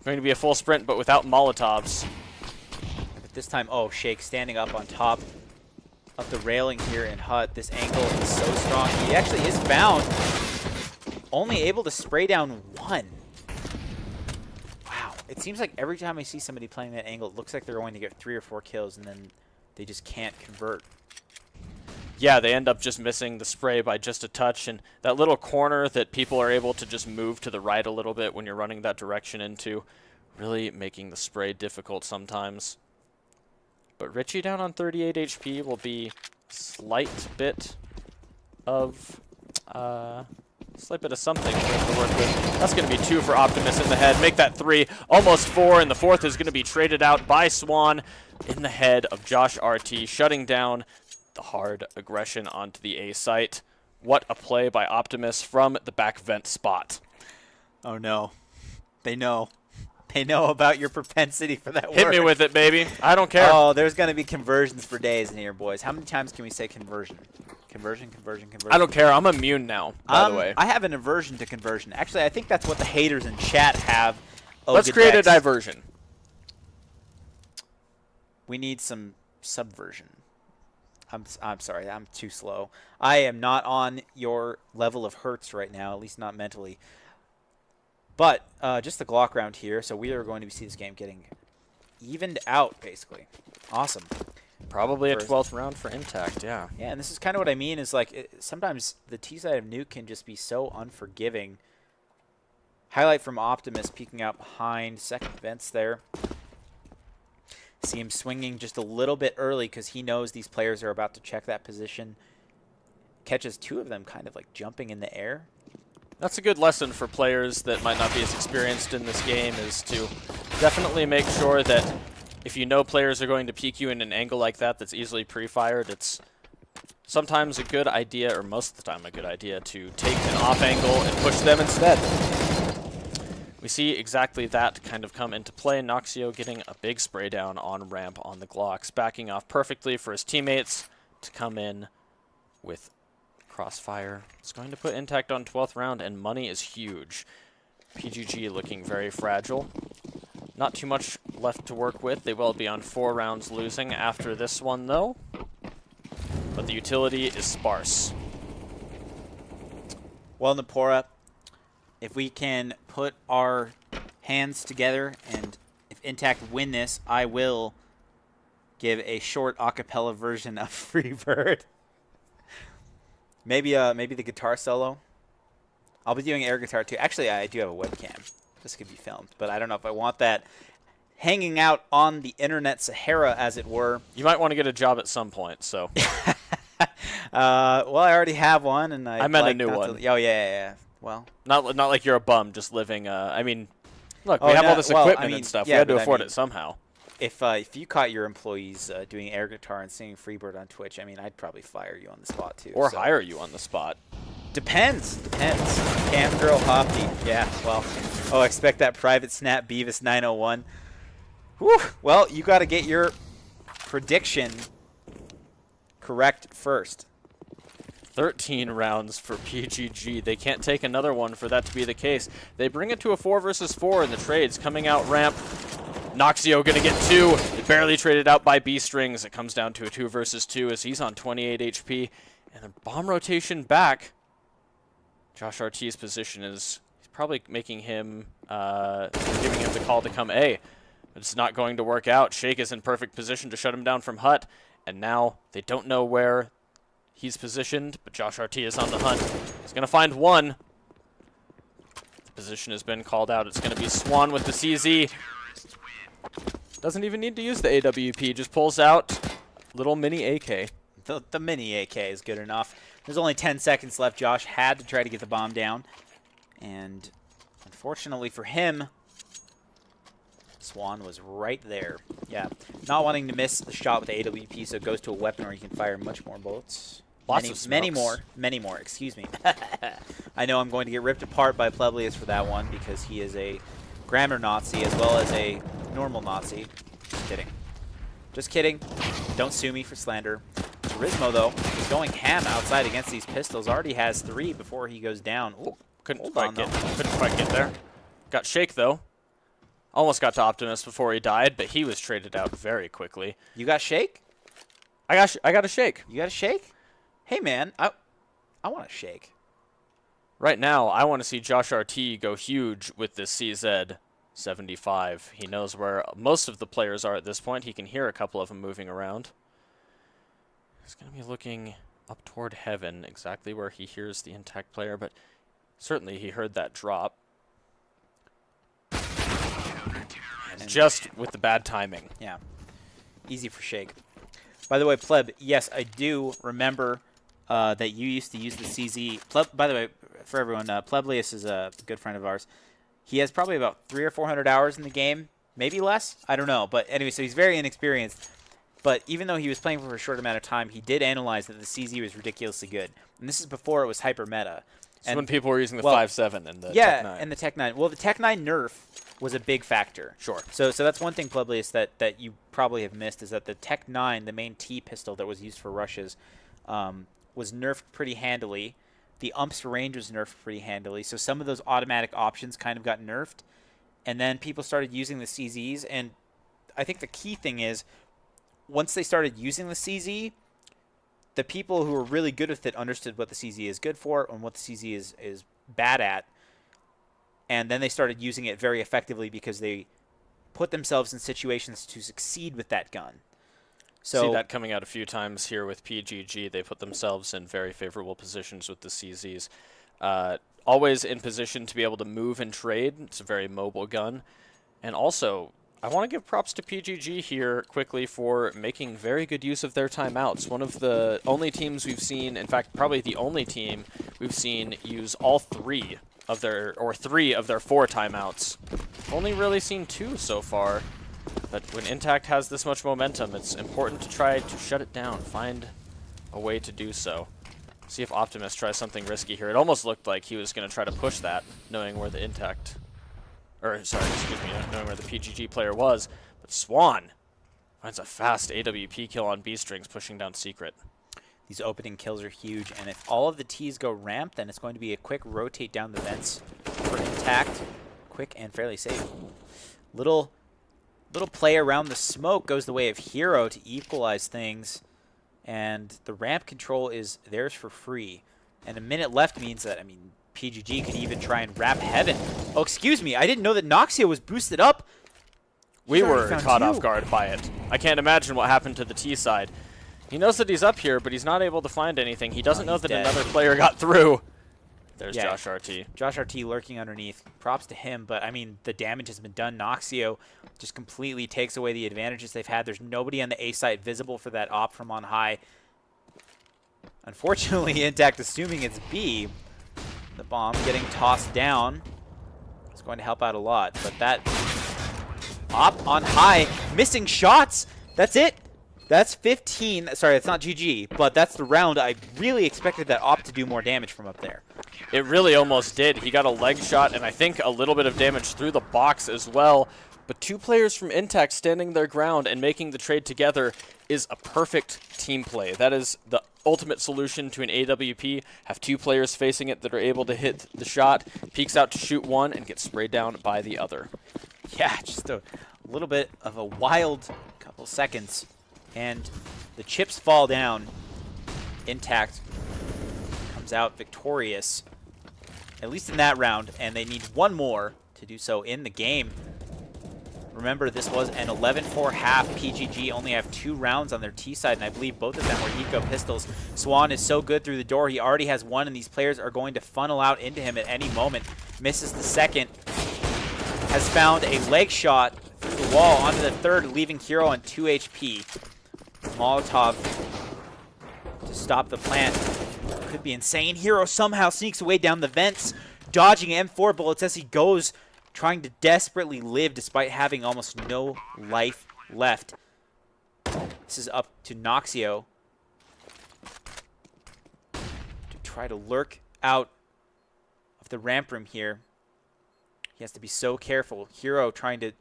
Speaker 1: Going to be a full sprint, but without Molotovs.
Speaker 2: But this time, oh, Shake standing up on top of the railing here in Hut. This angle is so strong. He actually is found. Only able to spray down 1. Wow. It seems like every time I see somebody playing that angle, it looks like they're going to get 3 or 4 kills, and then they just can't convert.
Speaker 1: Yeah, they end up just missing the spray by just a touch, and that little corner that people are able to just move to the right a little bit when you're running that direction into, really making the spray difficult sometimes. But Richie down on 38 HP will be a slight bit of something for him to work with. That's going to be 2 for Optimus in the head. Make that 3, almost 4, and the 4th is going to be traded out by Swan in the head of Josh RT, shutting down the hard aggression onto the A site. What a play by Optimus from the back vent spot.
Speaker 2: Oh no. They know. They know about your propensity for that word.
Speaker 1: Hit me with it, baby. I don't care.
Speaker 2: Oh, there's going to be conversions for days in here, boys. How many times can we say conversion? Conversion, conversion, conversion.
Speaker 1: I don't care. I'm immune now, by the way.
Speaker 2: I have an aversion to conversion. Actually, I think that's what the haters in chat have.
Speaker 1: Let's create a diversion.
Speaker 2: We need some subversion. I'm sorry, I'm too slow. I am not on your level of hertz right now, at least not mentally. But just the Glock round here, so we are going to see this game getting evened out, basically. Awesome.
Speaker 1: Probably a 12th round for iNTACT, yeah.
Speaker 2: Yeah, and this is kind of what I mean is, like, sometimes the T side of Nuke can just be so unforgiving. Highlight from Optimus peeking out behind second vents there. See him swinging just a little bit early because he knows these players are about to check that position. Catches two of them kind of like jumping in the air.
Speaker 1: That's a good lesson for players that might not be as experienced in this game, is to definitely make sure that if you know players are going to peek you in an angle like that that's easily pre-fired, it's sometimes a good idea, or most of the time a good idea, to take an off angle and push them instead. We see exactly that kind of come into play. Noxio getting a big spray down on ramp on the Glocks, backing off perfectly for his teammates to come in with crossfire. It's going to put iNTACT on 12th round, and money is huge. PGG looking very fragile. Not too much left to work with. They will be on 4 rounds losing after this one, though. But the utility is sparse.
Speaker 2: Well, Napora, if we can put our hands together and if iNTACT win this, I will give a short a cappella version of Freebird. Maybe the guitar solo. I'll be doing air guitar too. Actually, I do have a webcam. This could be filmed, but I don't know if I want that hanging out on the internet Sahara, as it were.
Speaker 1: You might want to get a job at some point, so.
Speaker 2: Well, I already have one, and I
Speaker 1: meant
Speaker 2: like
Speaker 1: a new one.
Speaker 2: Oh, yeah. Well,
Speaker 1: not like you're a bum just living. I mean, look, we have all this equipment and stuff.
Speaker 2: Yeah,
Speaker 1: we had to afford it somehow.
Speaker 2: If you caught your employees doing air guitar and singing Freebird on Twitch, I mean, I'd probably fire you on the spot too.
Speaker 1: Or hire you on the spot.
Speaker 2: Depends. Cam girl Hoppy. Yeah. Well. Oh, expect that private snap, Beavis 901. Whew. Well, you got to get your prediction correct first.
Speaker 1: 13 rounds for PGG. They can't take another one for that to be the case. They bring it to a 4 versus 4 in the trades. Coming out ramp. Noxio going to get 2. It barely traded out by B-Strings. It comes down to a 2 versus 2 as he's on 28 HP. And the bomb rotation back. Josh RT's position is probably making him, giving him the call to come A. But it's not going to work out. Shake is in perfect position to shut him down from Hut. And now they don't know where he's positioned, but Josh RT is on the hunt. He's going to find one. The position has been called out. It's going to be Swan with the CZ. Doesn't even need to use the AWP. Just pulls out little mini AK.
Speaker 2: The mini AK is good enough. There's only 10 seconds left. Josh had to try to get the bomb down. And unfortunately for him, Swan was right there. Yeah, not wanting to miss the shot with the AWP, so it goes to a weapon where you can fire much more bullets. Many more, excuse me. I know I'm going to get ripped apart by Pleblius for that one because he is a grammar Nazi as well as a normal Nazi. Just kidding. Just kidding. Don't sue me for slander. Turismo, though, is going ham outside against these pistols. Already has 3 before he goes down. Ooh,
Speaker 1: couldn't quite get there. Got Shake, though. Almost got to Optimus before he died, but he was traded out very quickly.
Speaker 2: You got Shake?
Speaker 1: I got a Shake.
Speaker 2: You got a Shake? Hey, man, I want a Shake.
Speaker 1: Right now, I want to see Josh RT go huge with this CZ 75. He knows where most of the players are at this point. He can hear a couple of them moving around. He's going to be looking up toward heaven, exactly where he hears the iNTACT player, but certainly he heard that drop. And just with the bad timing.
Speaker 2: Yeah. Easy for Shake. By the way, Pleb, yes, I do remember that you used to use the CZ. By the way, for everyone, Pleblius is a good friend of ours. He has probably about 300 or 400 hours in the game, maybe less. I don't know. But anyway, so he's very inexperienced. But even though he was playing for a short amount of time, he did analyze that the CZ was ridiculously good. And this is before it was hyper meta.
Speaker 1: So when people were using the 5.7 and the Tech 9.
Speaker 2: Yeah, and the Tech 9. Well, the Tech 9 nerf was a big factor.
Speaker 1: Sure.
Speaker 2: So that's one thing, Publius, that you probably have missed, is that the Tech 9, the main T pistol that was used for rushes, was nerfed pretty handily. The UMP's range was nerfed pretty handily. So some of those automatic options kind of got nerfed. And then people started using the CZs. And I think the key thing is, once they started using the CZ, the people who were really good with it understood what the CZ is good for and what the CZ is bad at. And then they started using it very effectively because they put themselves in situations to succeed with that gun. So
Speaker 1: see that coming out a few times here with PGG. They put themselves in very favorable positions with the CZs. Always in position to be able to move and trade. It's a very mobile gun. And also, I want to give props to PGG here quickly for making very good use of their timeouts. One of the only teams we've seen, in fact, probably the only team we've seen use all three of their 4 timeouts. Only really seen 2 so far. But when iNTACT has this much momentum, it's important to try to shut it down, find a way to do so. See if Optimus tries something risky here. It almost looked like he was going to try to push that, knowing where the iNTACT, or sorry, excuse me, knowing where the PGG player was. But Swan finds a fast AWP kill on B-Strings, pushing down Secret.
Speaker 2: These opening kills are huge, and if all of the T's go ramp, then it's going to be a quick rotate down the vents for iNTACT. Quick and fairly safe. Little play around the smoke goes the way of Hero to equalize things, and the ramp control is theirs for free. And a minute left means that, I mean, PGG could even try and wrap Heaven. Oh, excuse me, I didn't know that Noxio was boosted up.
Speaker 1: We were caught off guard by it. I can't imagine what happened to the T side. He knows that he's up here, but he's not able to find anything. He doesn't know that another player got through. There's Josh RT.
Speaker 2: Josh RT lurking underneath. Props to him, but I mean, the damage has been done. Noxio just completely takes away the advantages they've had. There's nobody on the A site visible for that op from on high. Unfortunately, iNTACT, assuming it's B, the bomb getting tossed down is going to help out a lot. But that op on high, missing shots. That's it. That's 15. Sorry, it's not GG, but that's the round. I really expected that op to do more damage from up there.
Speaker 1: It really almost did. He got a leg shot, and I think a little bit of damage through the box as well. But 2 players from iNTACT standing their ground and making the trade together is a perfect team play. That is the ultimate solution to an AWP. Have 2 players facing it that are able to hit the shot, peeks out to shoot one, and get sprayed down by the other.
Speaker 2: Yeah, just a little bit of a wild couple seconds. And the chips fall down. iNTACT comes out victorious, at least in that round, and they need 1 more to do so in the game. Remember, this was an 11-4 half. PGG only have 2 rounds on their T side, and I believe both of them were eco pistols. Swan is so good through the door. He already has 1, and these players are going to funnel out into him at any moment. Misses the second. Has found a leg shot through the wall onto the third, leaving Hero on 2 HP. Molotov to stop the plant. Could be insane. Hero somehow sneaks away down the vents, dodging M4 bullets as he goes, trying to desperately live despite having almost no life left. This is up to Noxio to try to lurk out of the ramp room here. He has to be so careful. Hero trying to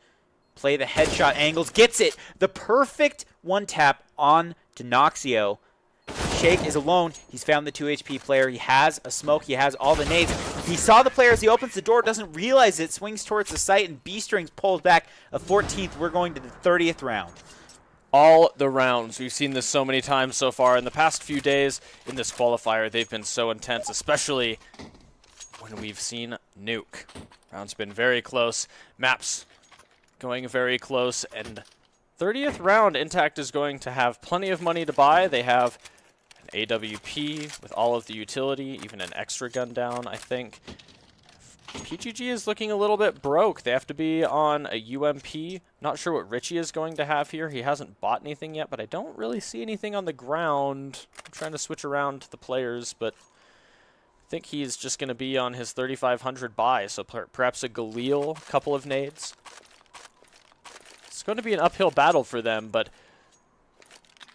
Speaker 2: play the headshot angles. Gets it. The perfect one-tap on to Noxio. Shake is alone. He's found the 2 HP player. He has a smoke. He has all the nades. He saw the player as he opens the door, doesn't realize it, swings towards the site, and B-Strings pulls back a 14th. We're going to the 30th round.
Speaker 1: All the rounds. We've seen this so many times so far. In the past few days in this qualifier, they've been so intense, especially when we've seen Nuke. Round's been very close. Maps going very close, and 30th round, iNTACT is going to have plenty of money to buy. They have an AWP with all of the utility, even an extra gun down, I think. PGG is looking a little bit broke. They have to be on a UMP. Not sure what Richie is going to have here. He hasn't bought anything yet, but I don't really see anything on the ground. I'm trying to switch around the players, but I think he's just going to be on his 3,500 buy, so perhaps a Galil, a couple of nades. It's going to be an uphill battle for them, but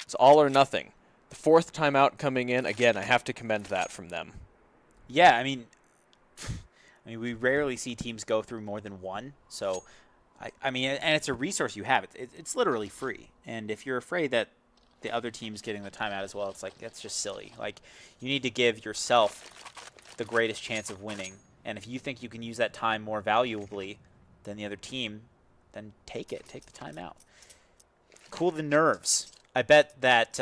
Speaker 1: it's all or nothing. The 4th timeout coming in, again, I have to commend that from them.
Speaker 2: Yeah, I mean, we rarely see teams go through more than 1, so, I mean, and it's a resource you have. It's literally free, and if you're afraid that the other team's getting the timeout as well, it's like, that's just silly. Like, you need to give yourself the greatest chance of winning, and if you think you can use that time more valuably than the other team, then take it. Take the time out. Cool the nerves. I bet that,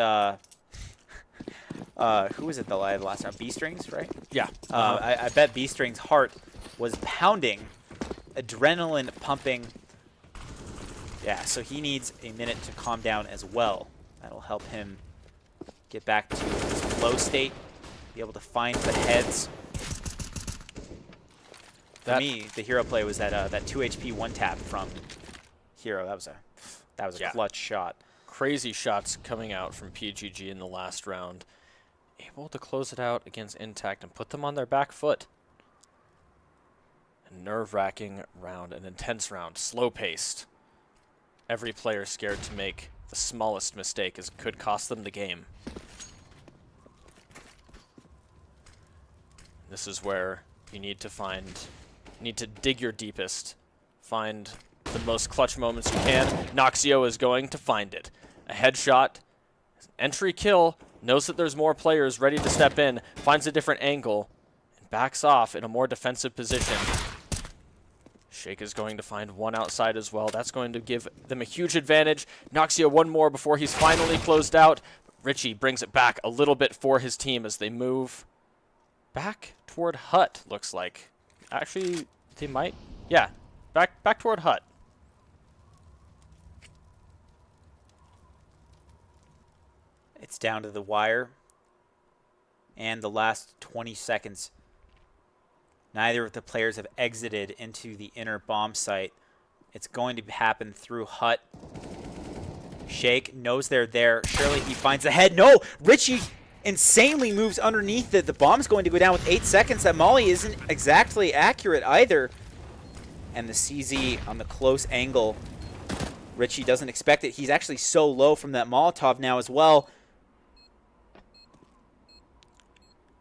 Speaker 2: who was it the last round? B-Strings, right?
Speaker 1: Yeah.
Speaker 2: I bet B-Strings' heart was pounding, adrenaline pumping. Yeah, so he needs a minute to calm down as well. That'll help him get back to his flow state, be able to find the heads. For me, the hero play was that 2 HP one tap from Hero. That was a clutch shot.
Speaker 1: Crazy shots coming out from PGG in the last round. Able to close it out against iNTACT and put them on their back foot. A nerve-wracking round, an intense round, slow-paced. Every player scared to make the smallest mistake as it could cost them the game. This is where you need to dig your deepest, find the most clutch moments you can. Noxio is going to find it. A headshot, entry kill, knows that there's more players ready to step in, finds a different angle, and backs off in a more defensive position. Shake is going to find one outside as well. That's going to give them a huge advantage. Noxio one more before he's finally closed out. Richie brings it back a little bit for his team as they move back toward Hut, looks like. Actually, they might, yeah, back toward Hut.
Speaker 2: It's down to the wire and the last 20 seconds. Neither of the players have exited into the inner bomb site. It's going to happen through Hut. Shake knows they're there. Surely he finds the head. No! Richie insanely moves underneath it. The bomb's going to go down with 8 seconds. That molly isn't exactly accurate either. And the CZ on the close angle. Richie doesn't expect it. He's actually so low from that Molotov now as well.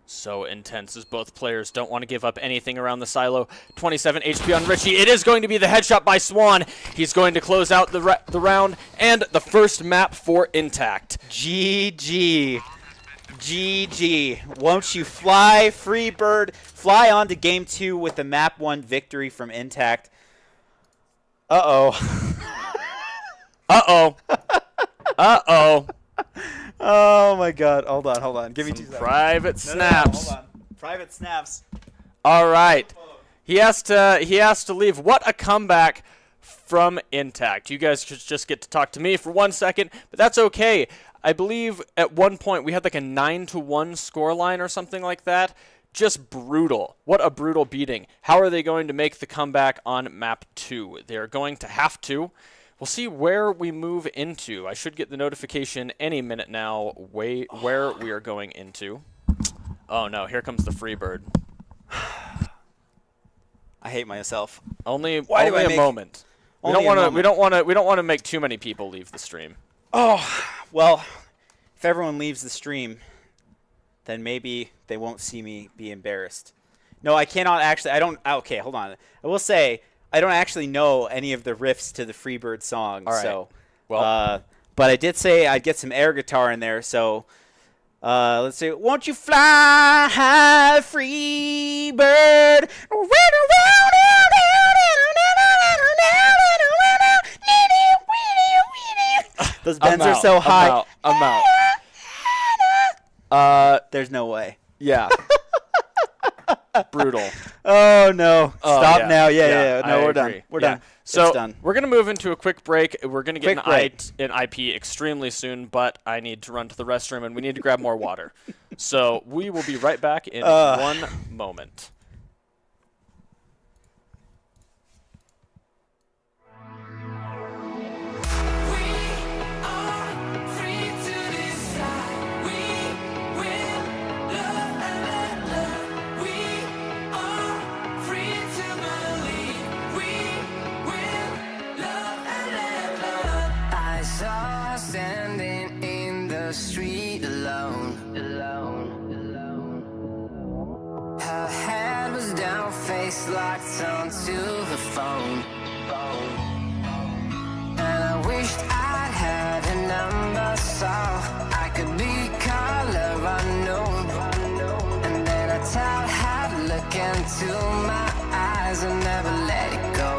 Speaker 1: So intense as both players don't want to give up anything around the silo. 27 HP on Richie. It is going to be the headshot by Swan. He's going to close out the round and the first map for iNTACT.
Speaker 2: GG. GG. Won't you fly, Freebird? Fly on to game 2 with the map 1 victory from iNTACT. Uh-oh.
Speaker 1: Uh-oh. Uh-oh.
Speaker 2: Oh my god. Hold on. Give me 2 seconds.
Speaker 1: Private snaps.
Speaker 2: Hold on. Private snaps.
Speaker 1: All right. He has to leave. What a comeback from iNTACT. You guys just get to talk to me for 1 second, but that's okay. I believe at one point we had like a 9-1 scoreline or something like that. Just brutal. What a brutal beating. How are they going to make the comeback on map 2? They're going to have to. We'll see where we move into. I should get the notification any minute now where we are going into. Oh no, here comes the Freebird.
Speaker 2: I hate myself.
Speaker 1: Only a moment. We don't want to make too many people leave the stream.
Speaker 2: Oh, well, if everyone leaves the stream, then maybe they won't see me be embarrassed. No, I cannot actually. Okay, hold on. I will say I don't actually know any of the riffs to the Freebird song.
Speaker 1: All right.
Speaker 2: So,
Speaker 1: well,
Speaker 2: but I did say I'd get some air guitar in there. So, let's see. Won't you fly high, Freebird? Those bends are so high.
Speaker 1: I'm out.
Speaker 2: There's no way.
Speaker 1: Yeah. Brutal.
Speaker 2: Oh no! Stop
Speaker 1: yeah.
Speaker 2: now. Yeah. No,
Speaker 1: I
Speaker 2: we're
Speaker 1: agree.
Speaker 2: done. We're done.
Speaker 1: So
Speaker 2: it's done.
Speaker 1: we're gonna move into a quick break. We're gonna get
Speaker 2: Quick
Speaker 1: an IP extremely soon, but I need to run to the restroom and we need to grab more water. So we will be right back in 1 moment.
Speaker 3: Standing in the street alone. Her head was down, face locked onto the phone. And I wished I'd had a number so I could be color unknown. And then I tell her to look into my eyes and never let it go.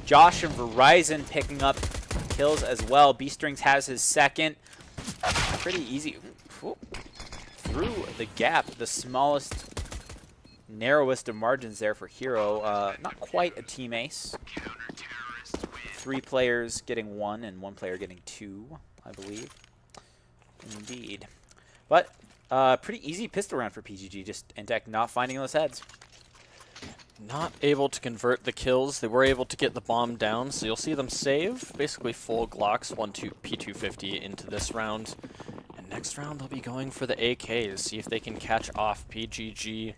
Speaker 2: Josh and Verizon picking up kills as well. B-Strings has his second. Pretty easy. Ooh. Through the gap, the smallest, narrowest of margins there for Hero. Not quite a team ace. 3 players getting 1 and 1 player getting 2, I believe. Indeed. But pretty easy pistol round for PGG. Just iNTACT not finding those heads.
Speaker 1: Not able to convert the kills. They were able to get the bomb down, so you'll see them save basically full Glocks, 1-2 P250 into this round. And next round they'll be going for the AKs, see if they can catch off PGG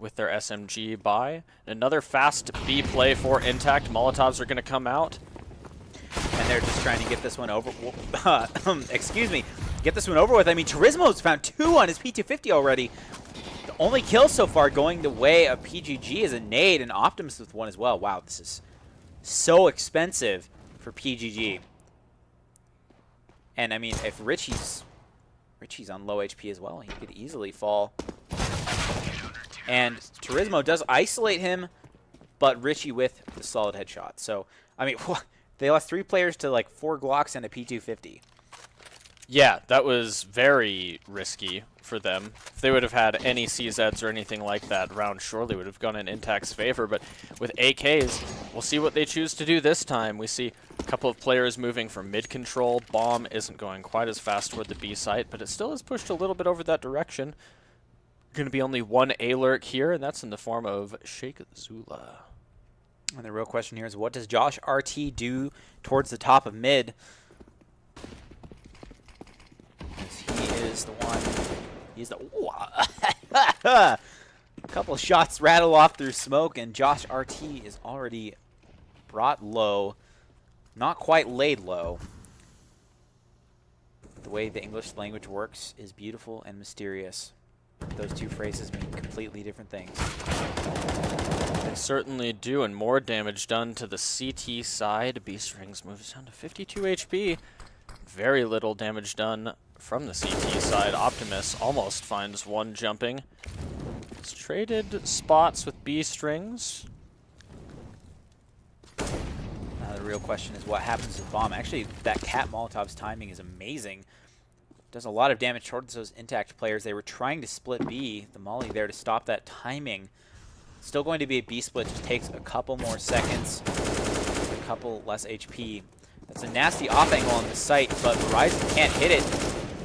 Speaker 1: with their SMG buy. Another fast B play for iNTACT. Molotovs are going to come out.
Speaker 2: And they're just trying to get this one over. Excuse me. Get this one over with. I mean, Turismo's found 2 on his P250 already. The only kill so far going the way of PGG is a nade, and Optimus with 1 as well. Wow, this is so expensive for PGG. And I mean, if Richie's on low HP as well, he could easily fall. And Turismo does isolate him, but Richie with the solid headshot. So, I mean, they lost 3 players to like 4 Glocks and a P250.
Speaker 1: Yeah, that was very risky for them. If they would have had any CZs or anything like that, round surely would have gone in iNTACT's favor. But with AKs, we'll see what they choose to do this time. We see a couple of players moving from mid control. Bomb isn't going quite as fast toward the B site, but it still is pushed a little bit over that direction. Going to be only 1 A-lurk here, and that's in the form of Sheikh Zula.
Speaker 2: And the real question here is, what does Josh RT do towards the top of mid? He is the one. He's the. A couple of shots rattle off through smoke, and Josh RT is already brought low. Not quite laid low. The way the English language works is beautiful and mysterious. Those 2 phrases mean completely different things.
Speaker 1: They certainly do, and more damage done to the CT side. B-Strings moves down to 52 HP. Very little damage done from the CT side. Optimus almost finds 1 jumping. It's traded spots with B-Strings.
Speaker 2: The real question is what happens to Bomb. Actually, that Cat Molotov's timing is amazing. Does a lot of damage towards those iNTACT players. They were trying to split B. The molly there to stop that timing. Still going to be a B split. Just takes a couple more seconds. A couple less HP. That's a nasty off angle on the site, but Verizon can't hit it.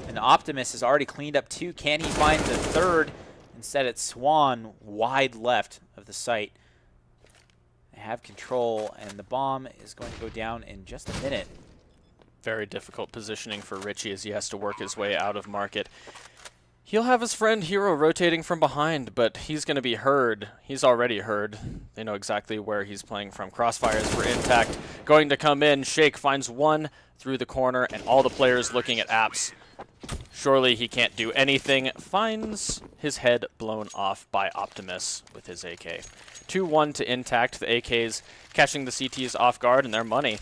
Speaker 2: And Optimus has already cleaned up 2. Can he find the 3rd? Instead, it's Swan wide left of the site. They have control, and the bomb is going to go down in just a minute.
Speaker 1: Very difficult positioning for Richie as he has to work his way out of market. He'll have his friend Hero rotating from behind, but he's going to be heard. He's already heard. They know exactly where he's playing from. Crossfires for iNTACT. Going to come in. Shake finds 1 through the corner, and all the players looking at apps. Surely he can't do anything. Finds his head blown off by Optimus with his AK. 2-1 to iNTACT. The AKs catching the CTs off guard, and their money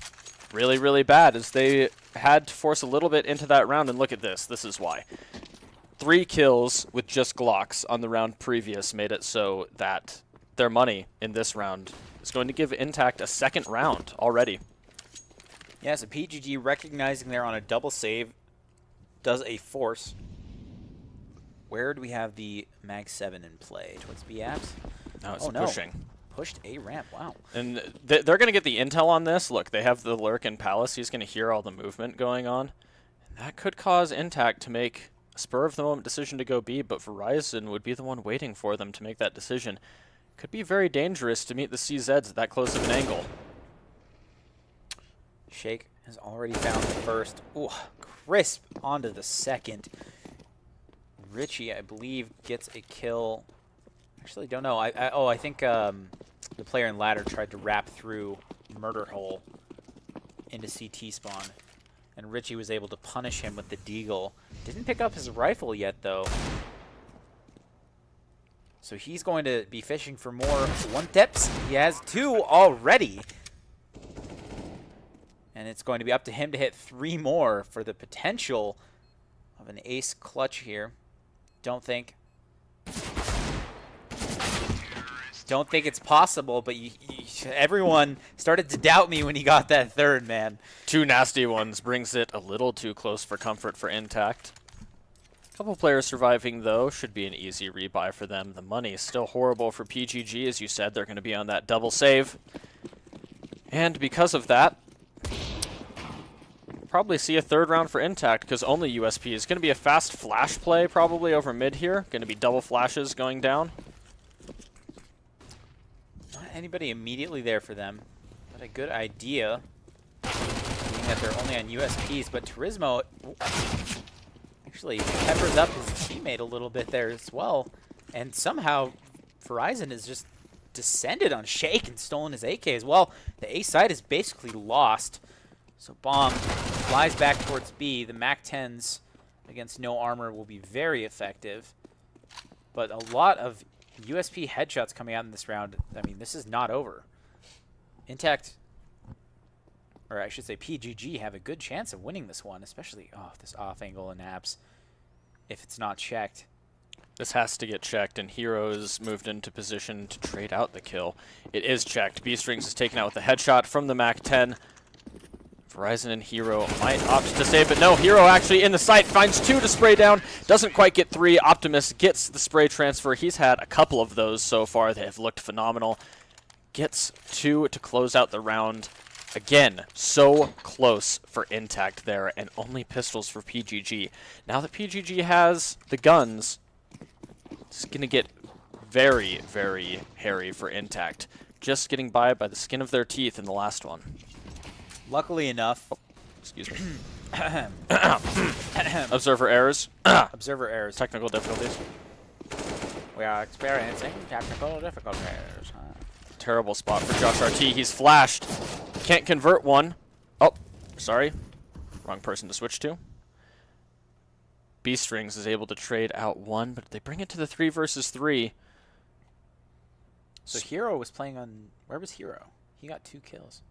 Speaker 1: really, really bad as they had to force a little bit into that round. And look at this. This is why. 3 kills with just Glocks on the round previous made it so that their money in this round is going to give iNTACT a 2nd round already.
Speaker 2: Yeah, so PGG recognizing they're on a double save does a force. Where do we have the Mag 7 in play? Towards B apps?
Speaker 1: No, it's pushing.
Speaker 2: Pushed a ramp, wow.
Speaker 1: And they're going to get the intel on this. Look, they have the lurk in Palace. He's going to hear all the movement going on. And that could cause iNTACT to make a spur-of-the-moment decision to go B, but Verizon would be the one waiting for them to make that decision. Could be very dangerous to meet the CZs at that close of an angle.
Speaker 2: Shake has already found the 1st. Ooh, crisp onto the 2nd. Richie, I believe, gets a kill. Actually, don't know. I think the player in ladder tried to wrap through Murder Hole into CT spawn, and Richie was able to punish him with the Deagle. Didn't pick up his rifle yet, though. So he's going to be fishing for more 1 tips. He has 2 already. And it's going to be up to him to hit 3 more for the potential of an ace clutch here. Don't think it's possible, but Everyone started to doubt me when he got that third, man.
Speaker 1: 2 nasty ones brings it a little too close for comfort for iNTACT. Couple players surviving, though. Should be an easy rebuy for them. The money is still horrible for PGG. As you said, they're going to be on that double save. And because of that, probably see a third round for iNTACT because only USP is going to be a fast flash play probably over mid here. Going to be double flashes going down.
Speaker 2: Not anybody immediately there for them, but a good idea, being that they're only on USPs. But Turismo actually peppers up his teammate a little bit there as well, and somehow Verizon has just descended on Shake and stolen his AK as well. The A side is basically lost, so Bomb flies back towards B. The MAC-10s against no armor will be very effective, but a lot of USP headshots coming out in this round. I mean, this is not over. iNTACT, or I should say PGG, have a good chance of winning this one, especially this off angle and apps if it's not checked.
Speaker 1: This has to get checked, and Heroes moved into position to trade out the kill. It is checked. B-Strings is taken out with a headshot from the MAC-10. Verizon and Hero might opt to save, but no, Hero actually in the sight finds 2 to spray down. Doesn't quite get 3. Optimus gets the spray transfer. He's had a couple of those so far. They have looked phenomenal. Gets 2 to close out the round. Again, so close for iNTACT there, and only pistols for PGG. Now that PGG has the guns, it's going to get very, very hairy for iNTACT. Just getting by the skin of their teeth in the last one.
Speaker 2: Luckily enough,
Speaker 1: excuse me. Observer errors.
Speaker 2: observer errors.
Speaker 1: Technical difficulties.
Speaker 2: We are experiencing technical difficulties.
Speaker 1: Terrible spot for Josh RT. He's flashed. Can't convert one. Oh, sorry. Wrong person to switch to. B-Strings is able to trade out 1, but they bring it to the 3 versus 3.
Speaker 2: So Hero was playing on... Where was Hero? He got 2 kills.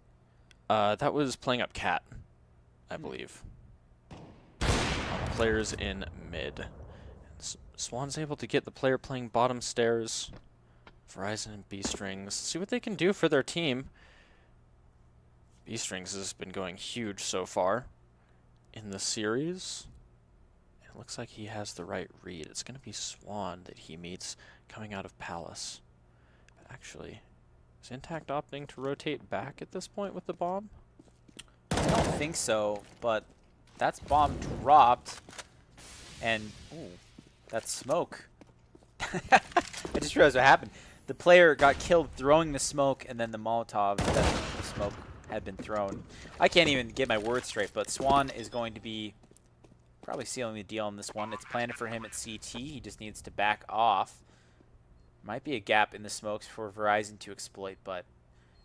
Speaker 1: That was playing up Cat, I believe. Players in mid. Swan's able to get the player playing bottom stairs. Verizon and B-Strings. See what they can do for their team. B-Strings has been going huge so far in the series. It looks like he has the right read. It's going to be Swan that he meets coming out of Palace. But actually, is iNTACT opting to rotate back at this point with the bomb?
Speaker 2: I don't think so, but that's bomb dropped. And, ooh, that's smoke. I just realized what happened. The player got killed throwing the smoke, and then the Molotov, that the smoke had been thrown. I can't even get my words straight, but Swan is going to be probably sealing the deal on this one. It's planned for him at CT. He just needs to back off. Might be a gap in the smokes for Verizon to exploit, but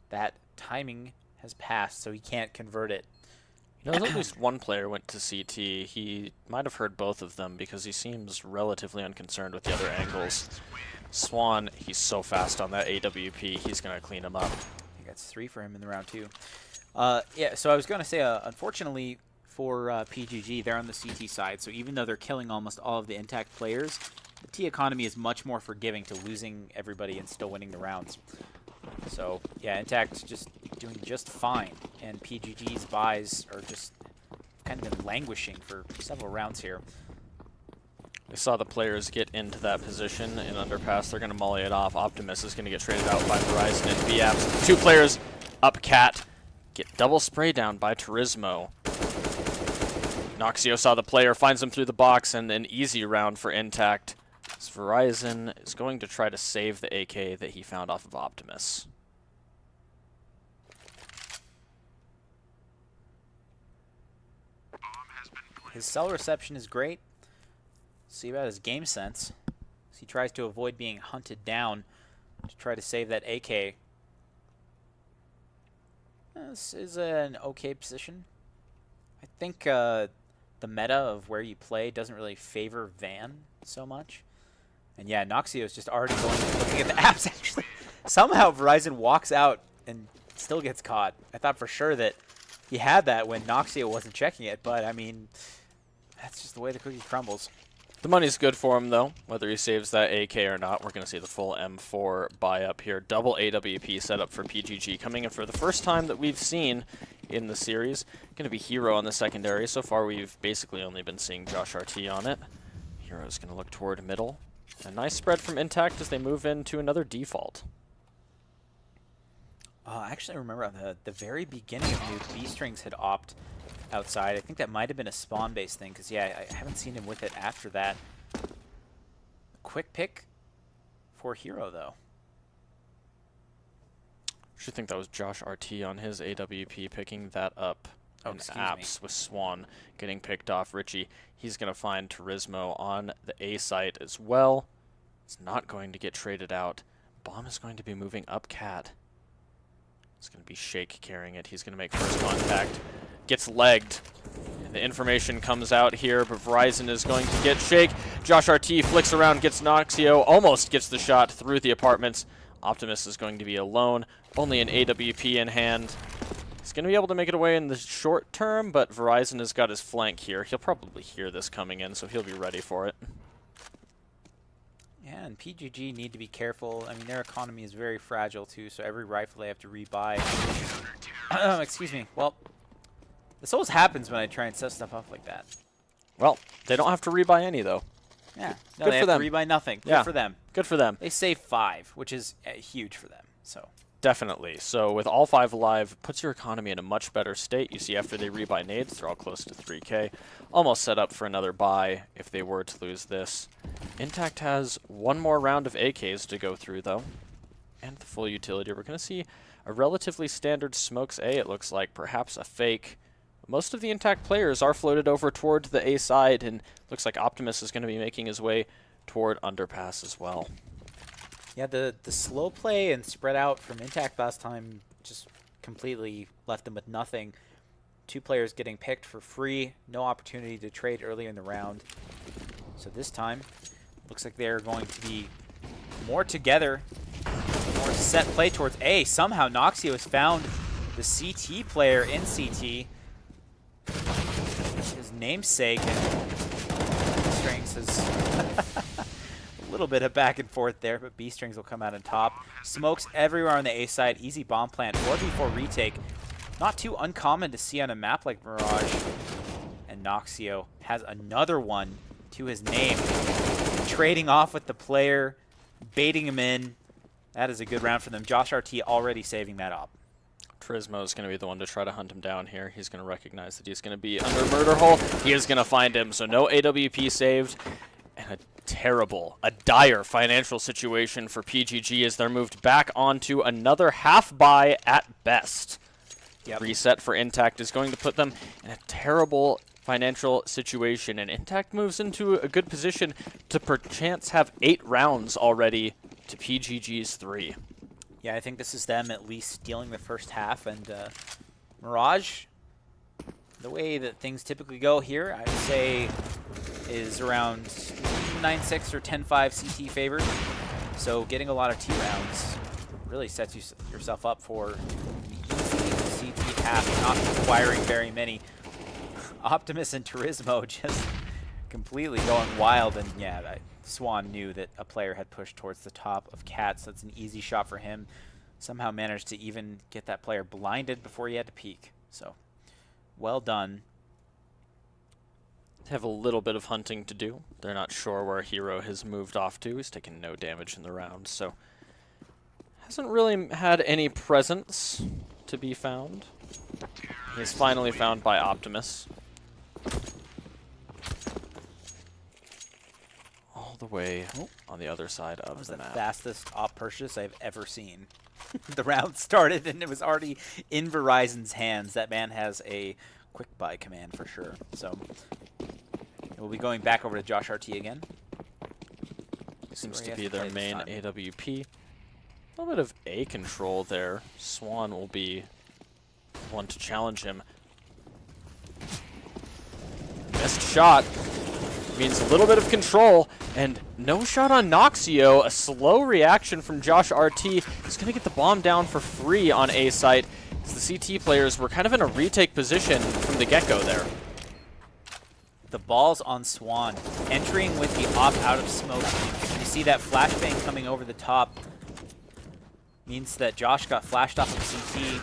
Speaker 2: that timing has passed, so he can't convert it.
Speaker 1: You know, at least one player went to CT. He might have heard both of them because he seems relatively unconcerned with the other angles. Swan, he's so fast on that AWP, he's going to clean him up.
Speaker 2: I think that's 3 for him in the round 2. Yeah, so I was going to say, unfortunately for PGG, they're on the CT side, so even though they're killing almost all of the iNTACT players, the T economy is much more forgiving to losing everybody and still winning the rounds. So, yeah, iNTACT just doing just fine, and PGG's buys are just kind of been languishing for several rounds here.
Speaker 1: We saw the players get into that position in underpass. They're going to molly it off. Optimus is going to get traded out by Verizon and B-Apps. 2 players up Cat. Get double spray down by Turismo. Noxio saw the player, finds him through the box, and an easy round for iNTACT. Verizon is going to try to save the AK that he found off of Optimus.
Speaker 2: His cell reception is great. See about his game sense. He tries to avoid being hunted down to try to save that AK. This is an okay position. I think the meta of where you play doesn't really favor Van so much. And yeah, Noxio is just already looking at the apps, actually. Somehow Verizon walks out and still gets caught. I thought for sure that he had that when Noxio wasn't checking it, but I mean, that's just the way the cookie crumbles.
Speaker 1: The money's good for him, though. Whether he saves that AK or not, we're going to see the full M4 buy up here. Double AWP setup for PGG coming in for the first time that we've seen in the series. Going to be Hero on the secondary. So far, we've basically only been seeing Josh RT on it. Hero's going to look toward middle. A nice spread from iNTACT as they move into another default.
Speaker 2: I actually remember on the very beginning of Nuke, B-Strings had opted outside. I think that might have been a spawn-based thing, because, yeah, I haven't seen him with it after that. Quick pick for Hero, though.
Speaker 1: I should think that was Josh RT on his AWP picking that up.
Speaker 2: Oh,
Speaker 1: And
Speaker 2: excuse
Speaker 1: apps with Swan getting picked off. Richie, he's going to find Turismo on the A site as well. It's not going to get traded out. Bomb is going to be moving up Cat. It's going to be Shake carrying it. He's going to make first contact. Gets legged. And the information comes out here, but Verizon is going to get Shake. Josh RT flicks around, gets Noxio, almost gets the shot through the apartments. Optimus is going to be alone. Only an AWP in hand. He's going to be able to make it away in the short term, but Verizon has got his flank here. He'll probably hear this coming in, so he'll be ready for it.
Speaker 2: Yeah, and PGG need to be careful. I mean, their economy is very fragile, too, so every rifle they have to rebuy. Excuse me. Well, this always happens when I try and set stuff up like that.
Speaker 1: Well, they don't have to rebuy any, though.
Speaker 2: Yeah. No,
Speaker 1: Good
Speaker 2: they
Speaker 1: for
Speaker 2: have
Speaker 1: them.
Speaker 2: to rebuy nothing. Good
Speaker 1: Yeah.
Speaker 2: for them.
Speaker 1: Good for them.
Speaker 2: They save 5, which is huge for them. So
Speaker 1: Definitely. So with all 5 alive, puts your economy in a much better state. You see after they rebuy nades, they're all close to 3K. Almost set up for another buy if they were to lose this. iNTACT has one more round of AKs to go through, though. And the full utility. We're going to see a relatively standard smokes A, it looks like. Perhaps a fake. Most of the iNTACT players are floated over toward the A side, and looks like Optimus is going to be making his way toward underpass as well.
Speaker 2: yeah, the slow play and spread out from iNTACT last time just completely left them with nothing. 2 players getting picked for free, no opportunity to trade earlier in the round. So this time, looks like they're going to be more together, more set play towards A. Somehow Noxio has found the CT player in CT. His namesake, and Strings has a little bit of back and forth there, but B-Strings will come out on top. Smokes everywhere on the A side, easy bomb plant, 4v4 retake. Not too uncommon to see on a map like Mirage. And Noxio has another one to his name. Trading off with the player, baiting him in. That is a good round for them. Josh RT already saving that up.
Speaker 1: Turismo is going to be the one to try to hunt him down here. He's going to recognize that he's going to be under murder hole. He is going to find him, so no AWP saved. And a dire financial situation for PGG as they're moved back onto another half buy at best.
Speaker 2: Yep.
Speaker 1: Reset for iNTACT is going to put them in a terrible financial situation, and iNTACT moves into a good position to perchance have 8 rounds already to PGG's 3.
Speaker 2: Yeah, I think this is them at least stealing the first half. And Mirage, the way that things typically go here, I would say is around 9-6 or 10-5 CT favored. So getting a lot of T rounds really sets yourself up for easy CT half, not requiring very many. Optimus and Turismo just completely going wild. And yeah, Swan knew that a player had pushed towards the top of Cat, so it's an easy shot for him. Somehow managed to even get that player blinded before he had to peek. So, well done.
Speaker 1: Have a little bit of hunting to do. They're not sure where Hero has moved off to. He's taken no damage in the round, so hasn't really had any presence to be found. He's finally found by Optimus. All the way on the other side
Speaker 2: That
Speaker 1: of
Speaker 2: was
Speaker 1: the
Speaker 2: the
Speaker 1: map.
Speaker 2: fastest op purchase I've ever seen. The round started and it was already in Verizon's hands. That man has a quick buy command for sure. So we'll be going back over to Josh RT again.
Speaker 1: Seems
Speaker 2: where
Speaker 1: to
Speaker 2: he
Speaker 1: be
Speaker 2: has to
Speaker 1: their
Speaker 2: play
Speaker 1: main
Speaker 2: this time.
Speaker 1: AWP. A little bit of A control there. Swan will be one to challenge him. Missed shot means a little bit of control, and no shot on Noxio. A slow reaction from Josh RT. He's going to get the bomb down for free on A site. As the CT players were kind of in a retake position from the get-go there.
Speaker 2: The ball's on Swan, entering with the op out of smoke. You see that flashbang coming over the top. Means that Josh got flashed off of CT.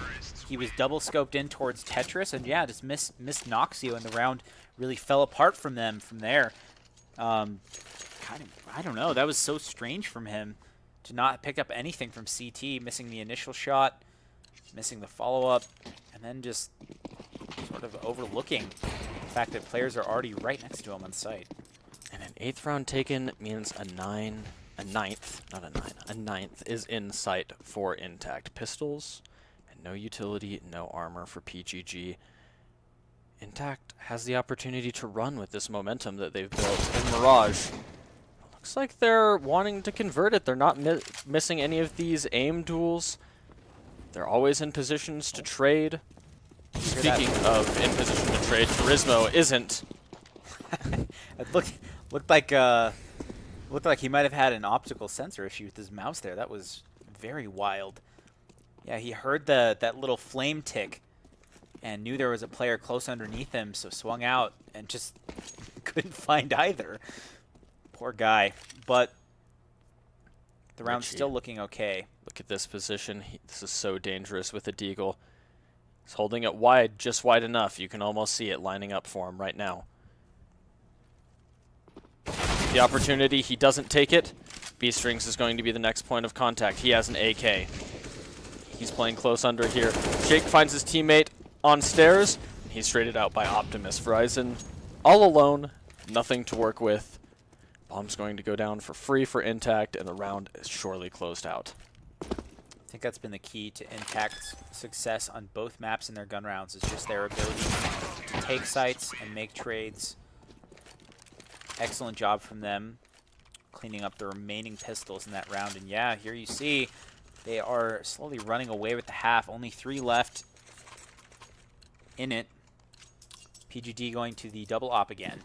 Speaker 2: He was double scoped in towards Tetris, and yeah, just missed Noxio, and the round really fell apart from them from there. Kind of, I don't know. That was so strange from him to not pick up anything from CT, missing the initial shot, missing the follow-up, and then just sort of overlooking the fact that players are already right next to him on site.
Speaker 1: And an 8th round taken means a ninth is in sight for iNTACT. Pistols and no utility, no armor for PGG. iNTACT has the opportunity to run with this momentum that they've built in Mirage. Looks like they're wanting to convert it. They're not missing any of these aim duels. They're always in positions to trade. Speaking of in position to trade, Turismo isn't.
Speaker 2: It looked like he might have had an optical sensor issue with his mouse there. That was very wild. Yeah, he heard that little flame tick and knew there was a player close underneath him, so swung out and just couldn't find either. Poor guy. But the round's still looking okay.
Speaker 1: Look at this position. This is so dangerous with a Deagle. He's holding it wide, just wide enough. You can almost see it lining up for him right now. The opportunity, he doesn't take it. B-Strings is going to be the next point of contact. He has an AK. He's playing close under here. Jake finds his teammate on stairs. He's traded out by Optimus. Verizon all alone, nothing to work with. Bomb's going to go down for free for iNTACT, and the round is surely closed out.
Speaker 2: I think that's been the key to iNTACT's success on both maps in their gun rounds, is just their ability to take sites and make trades. Excellent job from them cleaning up the remaining pistols in that round. And yeah, here you see they are slowly running away with the half. Only 3 left in it. PGD going to the double op again.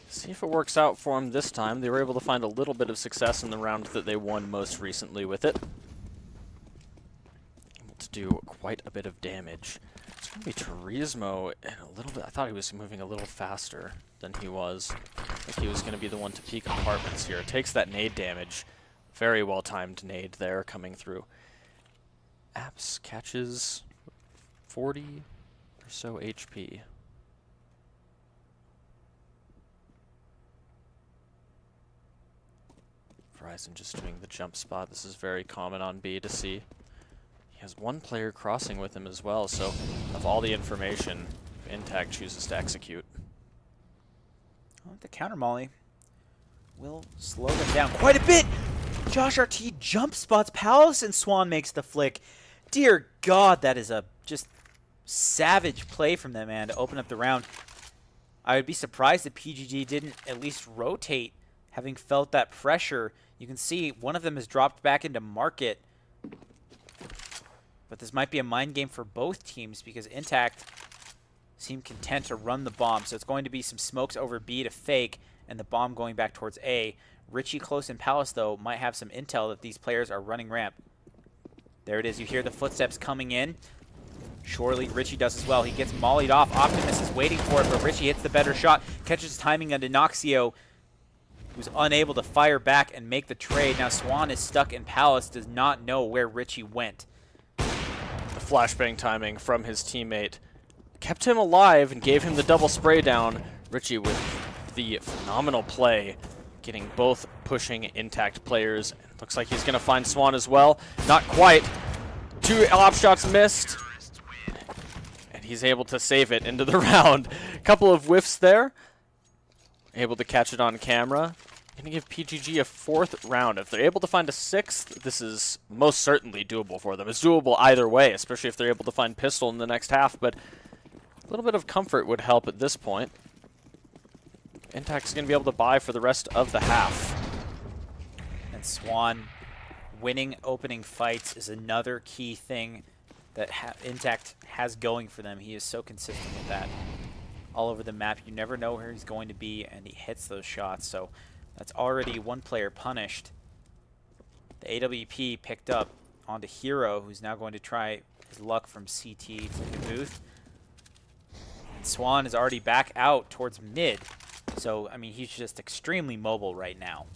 Speaker 1: See if it works out for them this time. They were able to find a little bit of success in the round that they won most recently with it. Able to do quite a bit of damage. It's going to be Turismo and a little bit. I thought he was moving a little faster than he was. I think he was going to be the one to peek apartments here. Takes that nade damage. Very well timed nade there coming through. Apps catches 40 or so HP. Verizon just doing the jump spot. This is very common on B to see. He has 1 player crossing with him as well, so of all the information, iNTACT chooses to execute.
Speaker 2: Well, the counter molly will slow them down quite a bit. Josh RT jump spots Palace, and Swan makes the flick. Dear God, that is a just savage play from them, man, to open up the round. I would be surprised if PGG didn't at least rotate, having felt that pressure. You can see one of them has dropped back into market. But this might be a mind game for both teams because iNTACT seem content to run the bomb. So it's going to be some smokes over B to fake and the bomb going back towards A. Richie close in Palace, though, might have some intel that these players are running ramp. There it is. You hear the footsteps coming in. Surely Richie does as well. He gets mollied off. Optimus is waiting for it, but Richie hits the better shot. Catches timing onto Noxio, who's unable to fire back and make the trade. Now Swan is stuck in Palace, does not know where Richie went.
Speaker 1: The flashbang timing from his teammate kept him alive and gave him the double spray down. Richie with the phenomenal play, getting both pushing iNTACT players. Looks like he's going to find Swan as well. Not quite. 2 op shots missed. And he's able to save it into the round. A couple of whiffs there. Able to catch it on camera. Going to give PGG a 4th round. If they're able to find a 6th, this is most certainly doable for them. It's doable either way, especially if they're able to find pistol in the next half, but a little bit of comfort would help at this point. iNTACT is going to be able to buy for the rest of the half.
Speaker 2: And Swan winning opening fights is another key thing that iNTACT has going for them. He is so consistent with that. All over the map, you never know where he's going to be, and he hits those shots. So that's already 1 player punished. The AWP picked up onto Hero, who's now going to try his luck from CT to the booth. And Swan is already back out towards mid. So, I mean, he's just extremely mobile right now.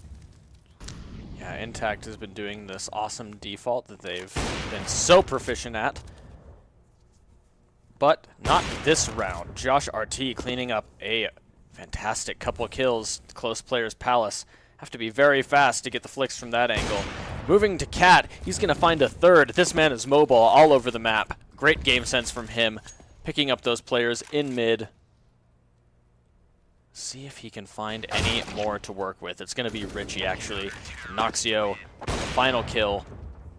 Speaker 1: Yeah, iNTACT has been doing this awesome default that they've been so proficient at. But not this round. Josh RT cleaning up a fantastic couple of kills. Close players Palace have to be very fast to get the flicks from that angle. Moving to Cat, he's going to find a third. This man is mobile all over the map. Great game sense from him, picking up those players in mid. See if he can find any more to work with. It's going to be Richie, actually. Noxio on the final kill,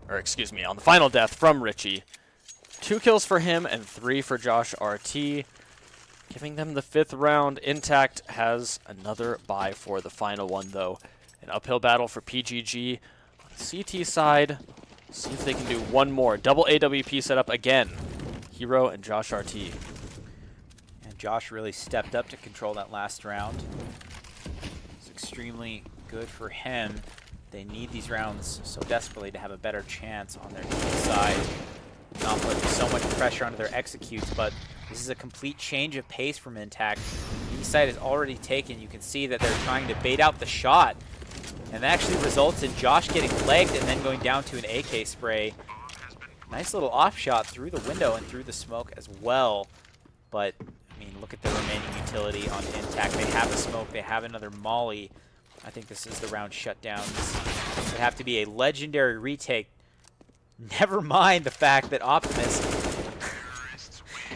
Speaker 1: or excuse me, on the final death from Richie. 2 kills for him and 3 for Josh RT. Giving them the 5th round. iNTACT has another bye for the final one, though. An uphill battle for PGG. On the CT side, see if they can do one more. Double AWP setup again. Hero and Josh RT.
Speaker 2: And Josh really stepped up to control that last round. It's extremely good for him. They need these rounds so desperately to have a better chance on their side. Not putting so much pressure onto their executes, but this is a complete change of pace from iNTACT. B side is already taken. You can see that they're trying to bait out the shot, and that actually results in Josh getting legged and then going down to an AK spray. Nice little off shot through the window and through the smoke as well. But, I mean, look at the remaining utility on iNTACT. They have a smoke. They have another molly. I think this is the round shutdown. This would have to be a legendary retake. Never mind the fact that Optimus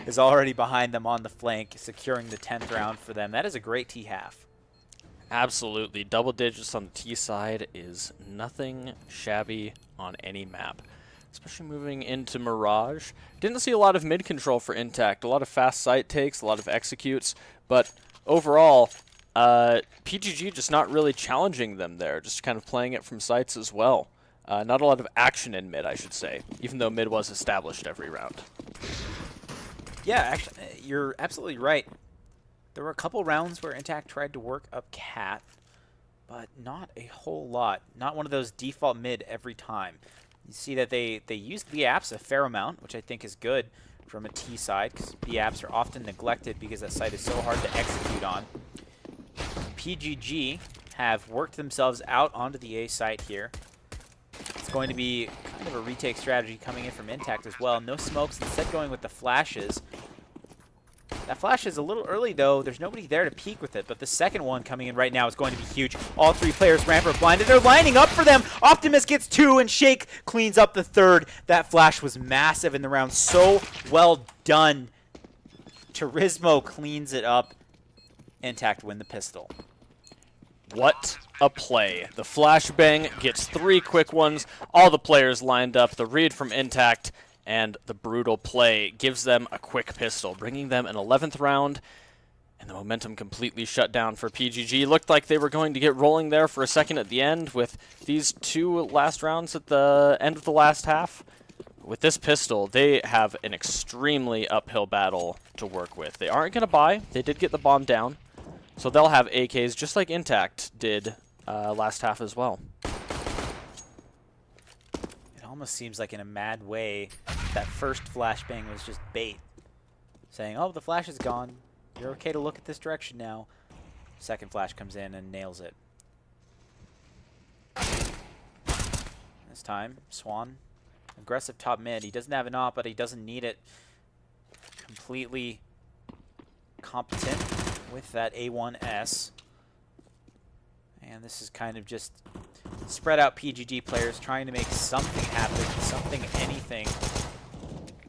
Speaker 2: is already behind them on the flank, securing the 10th round for them. That is a great T-half.
Speaker 1: Absolutely. Double digits on the T side is nothing shabby on any map. Especially moving into Mirage. Didn't see a lot of mid control for iNTACT. A lot of fast sight takes, a lot of executes. But overall, PGG just not really challenging them there. Just kind of playing it from sights as well. Not a lot of action in mid, I should say, even though mid was established every round.
Speaker 2: Yeah, actually, you're absolutely right. There were a couple rounds where iNTACT tried to work up Cat, but not a whole lot. Not one of those default mid every time. You see that they used B-apps a fair amount, which I think is good from a T side, because B-apps are often neglected because that site is so hard to execute on. PGG have worked themselves out onto the A site here. It's going to be kind of a retake strategy coming in from iNTACT as well. No smokes, instead going with the flashes. That flash is a little early, though. There's nobody there to peek with it, but the second one coming in right now is going to be huge. All 3 players ramp are blinded. They're lining up for them. Optimus gets 2, and Shake cleans up the 3rd. That flash was massive in the round. So well done. Turismo cleans it up. iNTACT win the pistol.
Speaker 1: What a play. The flashbang gets 3 quick ones. All the players lined up. The read from iNTACT and the brutal play gives them a quick pistol, bringing them an 11th round. And the momentum completely shut down for PGG. Looked like they were going to get rolling there for a second at the end with these 2 last rounds at the end of the last half. With this pistol, they have an extremely uphill battle to work with. They aren't going to buy. They did get the bomb down. So they'll have AKs just like iNTACT did last half as well.
Speaker 2: It almost seems like in a mad way that first flashbang was just bait. Saying, oh, the flash is gone. You're okay to look at this direction now. Second flash comes in and nails it. This time, Swan. Aggressive top mid. He doesn't have an op, but he doesn't need it. Completely competent with that A1S. And this is kind of just spread out PGG players trying to make something happen, something, anything.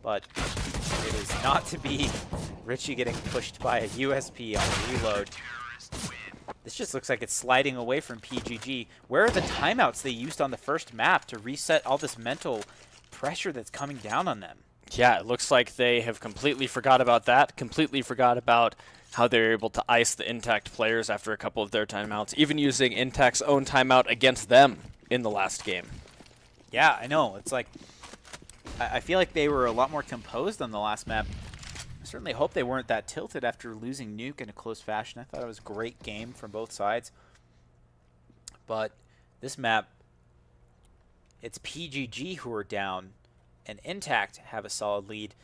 Speaker 2: But it is not to be. Richie getting pushed by a USP on the reload. This just looks like it's sliding away from PGG. Where are the timeouts they used on the first map to reset all this mental pressure that's coming down on them?
Speaker 1: Yeah, it looks like they have completely forgot about that, completely forgot about how they're able to ice the iNTACT players after a couple of their timeouts, even using iNTACT's own timeout against them in the last game.
Speaker 2: Yeah, I know. It's like, I feel like they were a lot more composed on the last map. I certainly hope they weren't that tilted after losing Nuke in a close fashion. I thought it was a great game from both sides. But this map, it's PGG who are down, and iNTACT have a solid lead.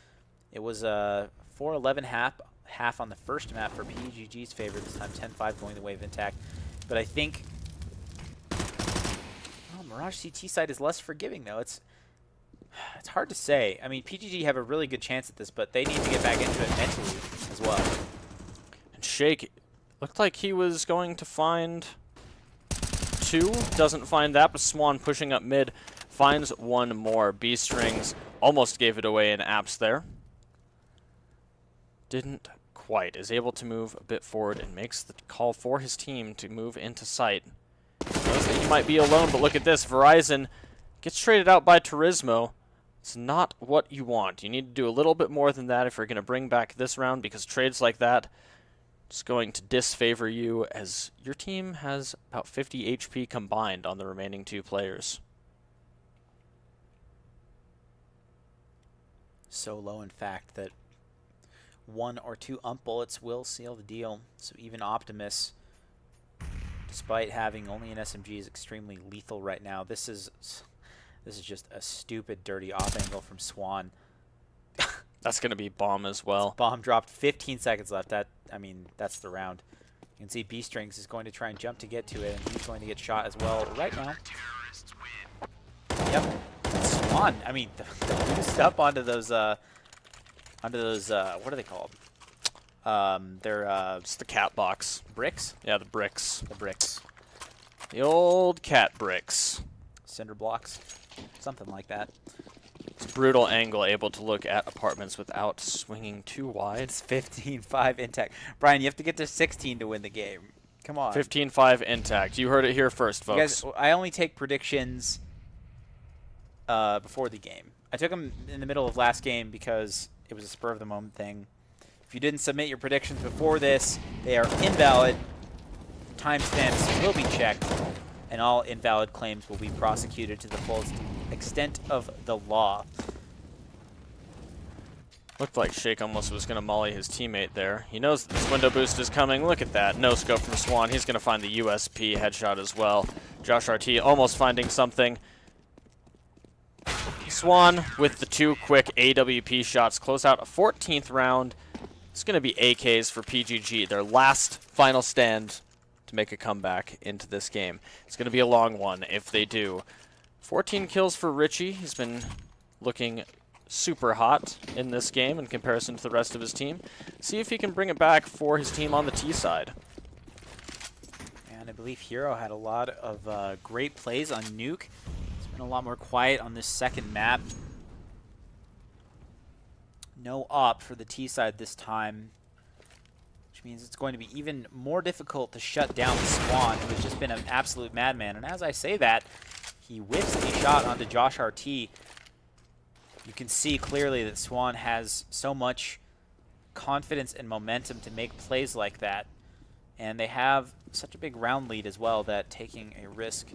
Speaker 2: It was a 4-11 half half on the first map for PGG's favor. This time 10-5 going the way of iNTACT. But I think Mirage CT side is less forgiving, though. It's hard to say. I mean, PGG have a really good chance at this, but they need to get back into it mentally as well.
Speaker 1: And Shake looked like he was going to find 2. Doesn't find that, but Swan pushing up mid finds 1 more. B-Strings almost gave it away in apps there. Didn't quite. Is able to move a bit forward and makes the call for his team to move into sight. Knows that he might be alone, but look at this. Verizon gets traded out by Turismo. It's not what you want. You need to do a little bit more than that if you're going to bring back this round, because trades like that is going to disfavor you, as your team has about 50 HP combined on the remaining 2 players.
Speaker 2: So low, in fact, that 1 or 2 ump bullets will seal the deal. So even Optimus, despite having only an SMG, is extremely lethal right now. This is just a stupid, dirty off angle from Swan.
Speaker 1: That's going to be bomb as well.
Speaker 2: Bomb dropped, 15 seconds left. I mean, that's the round. You can see B-Strings is going to try and jump to get to it, and he's going to get shot as well right now. Yep. Swan, I mean, the boost up onto those, what are they called? They're,
Speaker 1: It's the cat box.
Speaker 2: bricks?
Speaker 1: Yeah, the bricks.
Speaker 2: The bricks.
Speaker 1: The old cat bricks.
Speaker 2: Cinder blocks. Something like that.
Speaker 1: It's a brutal angle, able to look at apartments without swinging too wide.
Speaker 2: It's 15-5 iNTACT. Brian, you have to get to 16 to win the game. Come on.
Speaker 1: 15-5 iNTACT. You heard it here first, folks.
Speaker 2: You guys, I only take predictions before the game. I took them in the middle of last game because it was a spur-of-the-moment thing. If you didn't submit your predictions before this, they are invalid. Timestamps will be checked, and all invalid claims will be prosecuted to the fullest extent of the law.
Speaker 1: Looked like Shake almost was going to molly his teammate there. He knows that this window boost is coming. Look at that. No scope from Swan. He's going to find the USP headshot as well. Josh RT almost finding something. Swan with the 2 quick AWP shots close out a 14th round. It's going to be AKs for PGG, their last final stand to make a comeback into this game. It's going to be a long one if they do. 14 kills for Richie. He's been looking super hot in this game in comparison to the rest of his team. See if he can bring it back for his team on the T side.
Speaker 2: And I believe Hero had a lot of great plays on Nuke. It's been a lot more quiet on this second map. No op for the T side this time, which means it's going to be even more difficult to shut down Swan, who has just been an absolute madman. And as I say that, he whiffs a shot onto Josh RT. You can see clearly that Swan has so much confidence and momentum to make plays like that. And they have such a big round lead as well that taking a risk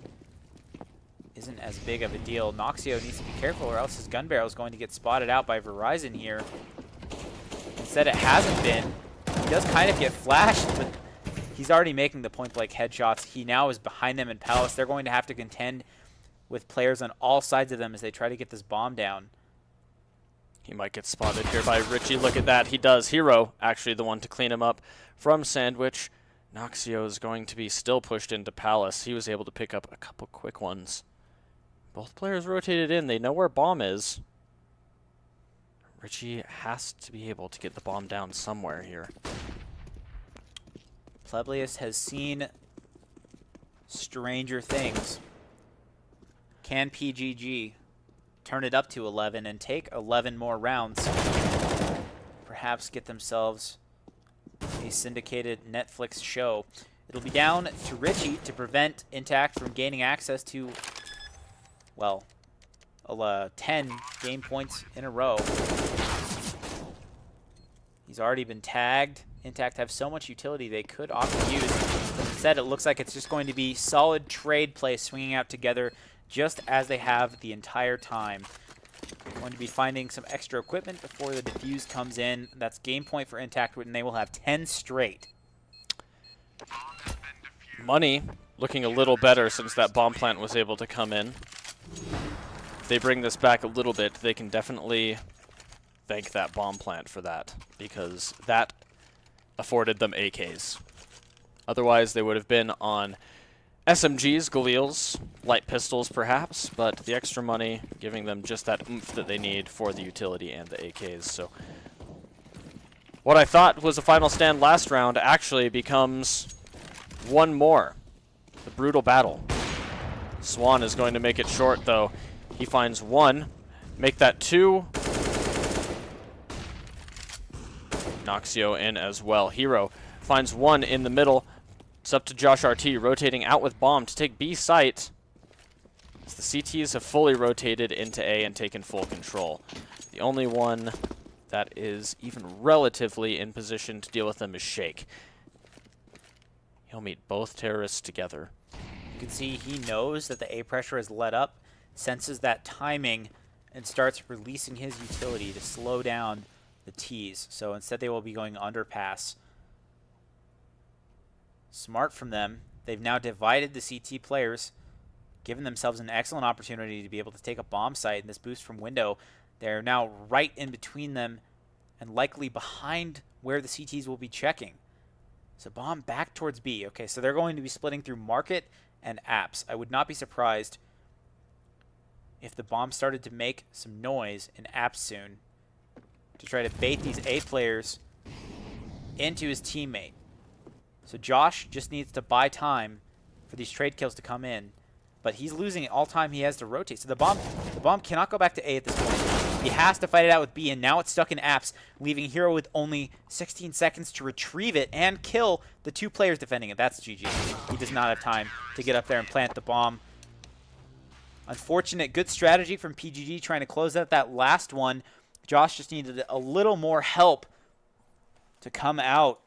Speaker 2: isn't as big of a deal. Noxio needs to be careful, or else his gun barrel is going to get spotted out by Verizon here. Instead, it hasn't been. He does kind of get flashed, but he's already making the point-blank headshots. He now is behind them in Palace. They're going to have to contend with players on all sides of them as they try to get this bomb down.
Speaker 1: He might get spotted here by Richie. Look at that. He does. Hero, actually the one to clean him up from Sandwich. Noxio is going to be still pushed into Palace. He was able to pick up a couple quick ones. Both players rotated in. They know where bomb is. Richie has to be able to get the bomb down somewhere here.
Speaker 2: Plebleus has seen stranger things. Can PGG turn it up to 11 and take 11 more rounds? Perhaps get themselves a syndicated Netflix show. It'll be down to Richie to prevent iNTACT from gaining access to, well, 10 game points in a row. He's already been tagged. iNTACT have so much utility they could opt to use. But instead, it looks like it's just going to be solid trade play swinging out together just as they have the entire time. Going to be finding some extra equipment before the defuse comes in. That's game point for iNTACT, and they will have 10 straight.
Speaker 1: Money looking a little better since that bomb plant was able to come in. If they bring this back a little bit, they can definitely thank that bomb plant for that, because that afforded them AKs. Otherwise, they would have been on SMGs, Galils, light pistols perhaps, but the extra money giving them just that oomph that they need for the utility and the AKs. So what I thought was a final stand last round actually becomes one more. The brutal battle. Swan is going to make it short though. He finds one, make that two. Noxio in as well. Hero finds one in the middle. It's up to Josh RT, rotating out with bomb to take B site. As the CTs have fully rotated into A and taken full control. The only one that is even relatively in position to deal with them is Shake. He'll meet both terrorists together.
Speaker 2: You can see he knows that the A pressure has let up, senses that timing, and starts releasing his utility to slow down the T's. So instead they will be going underpass. Smart from them. They've now divided the CT players, given themselves an excellent opportunity to be able to take a bomb site, and this boost from window. They're now right in between them and likely behind where the CTs will be checking. So bomb back towards B. Okay, so they're going to be splitting through market and apps. I would not be surprised if the bomb started to make some noise in apps soon to try to bait these A players into his teammate. So Josh just needs to buy time for these trade kills to come in, but he's losing all time he has to rotate. So the bomb cannot go back to A at this point. He has to fight it out with B, and now it's stuck in apps, leaving Hero with only 16 seconds to retrieve it and kill the two players defending it. That's GG. He does not have time to get up there and plant the bomb. Unfortunate. Good strategy from PGG trying to close out that last one. Josh just needed a little more help to come out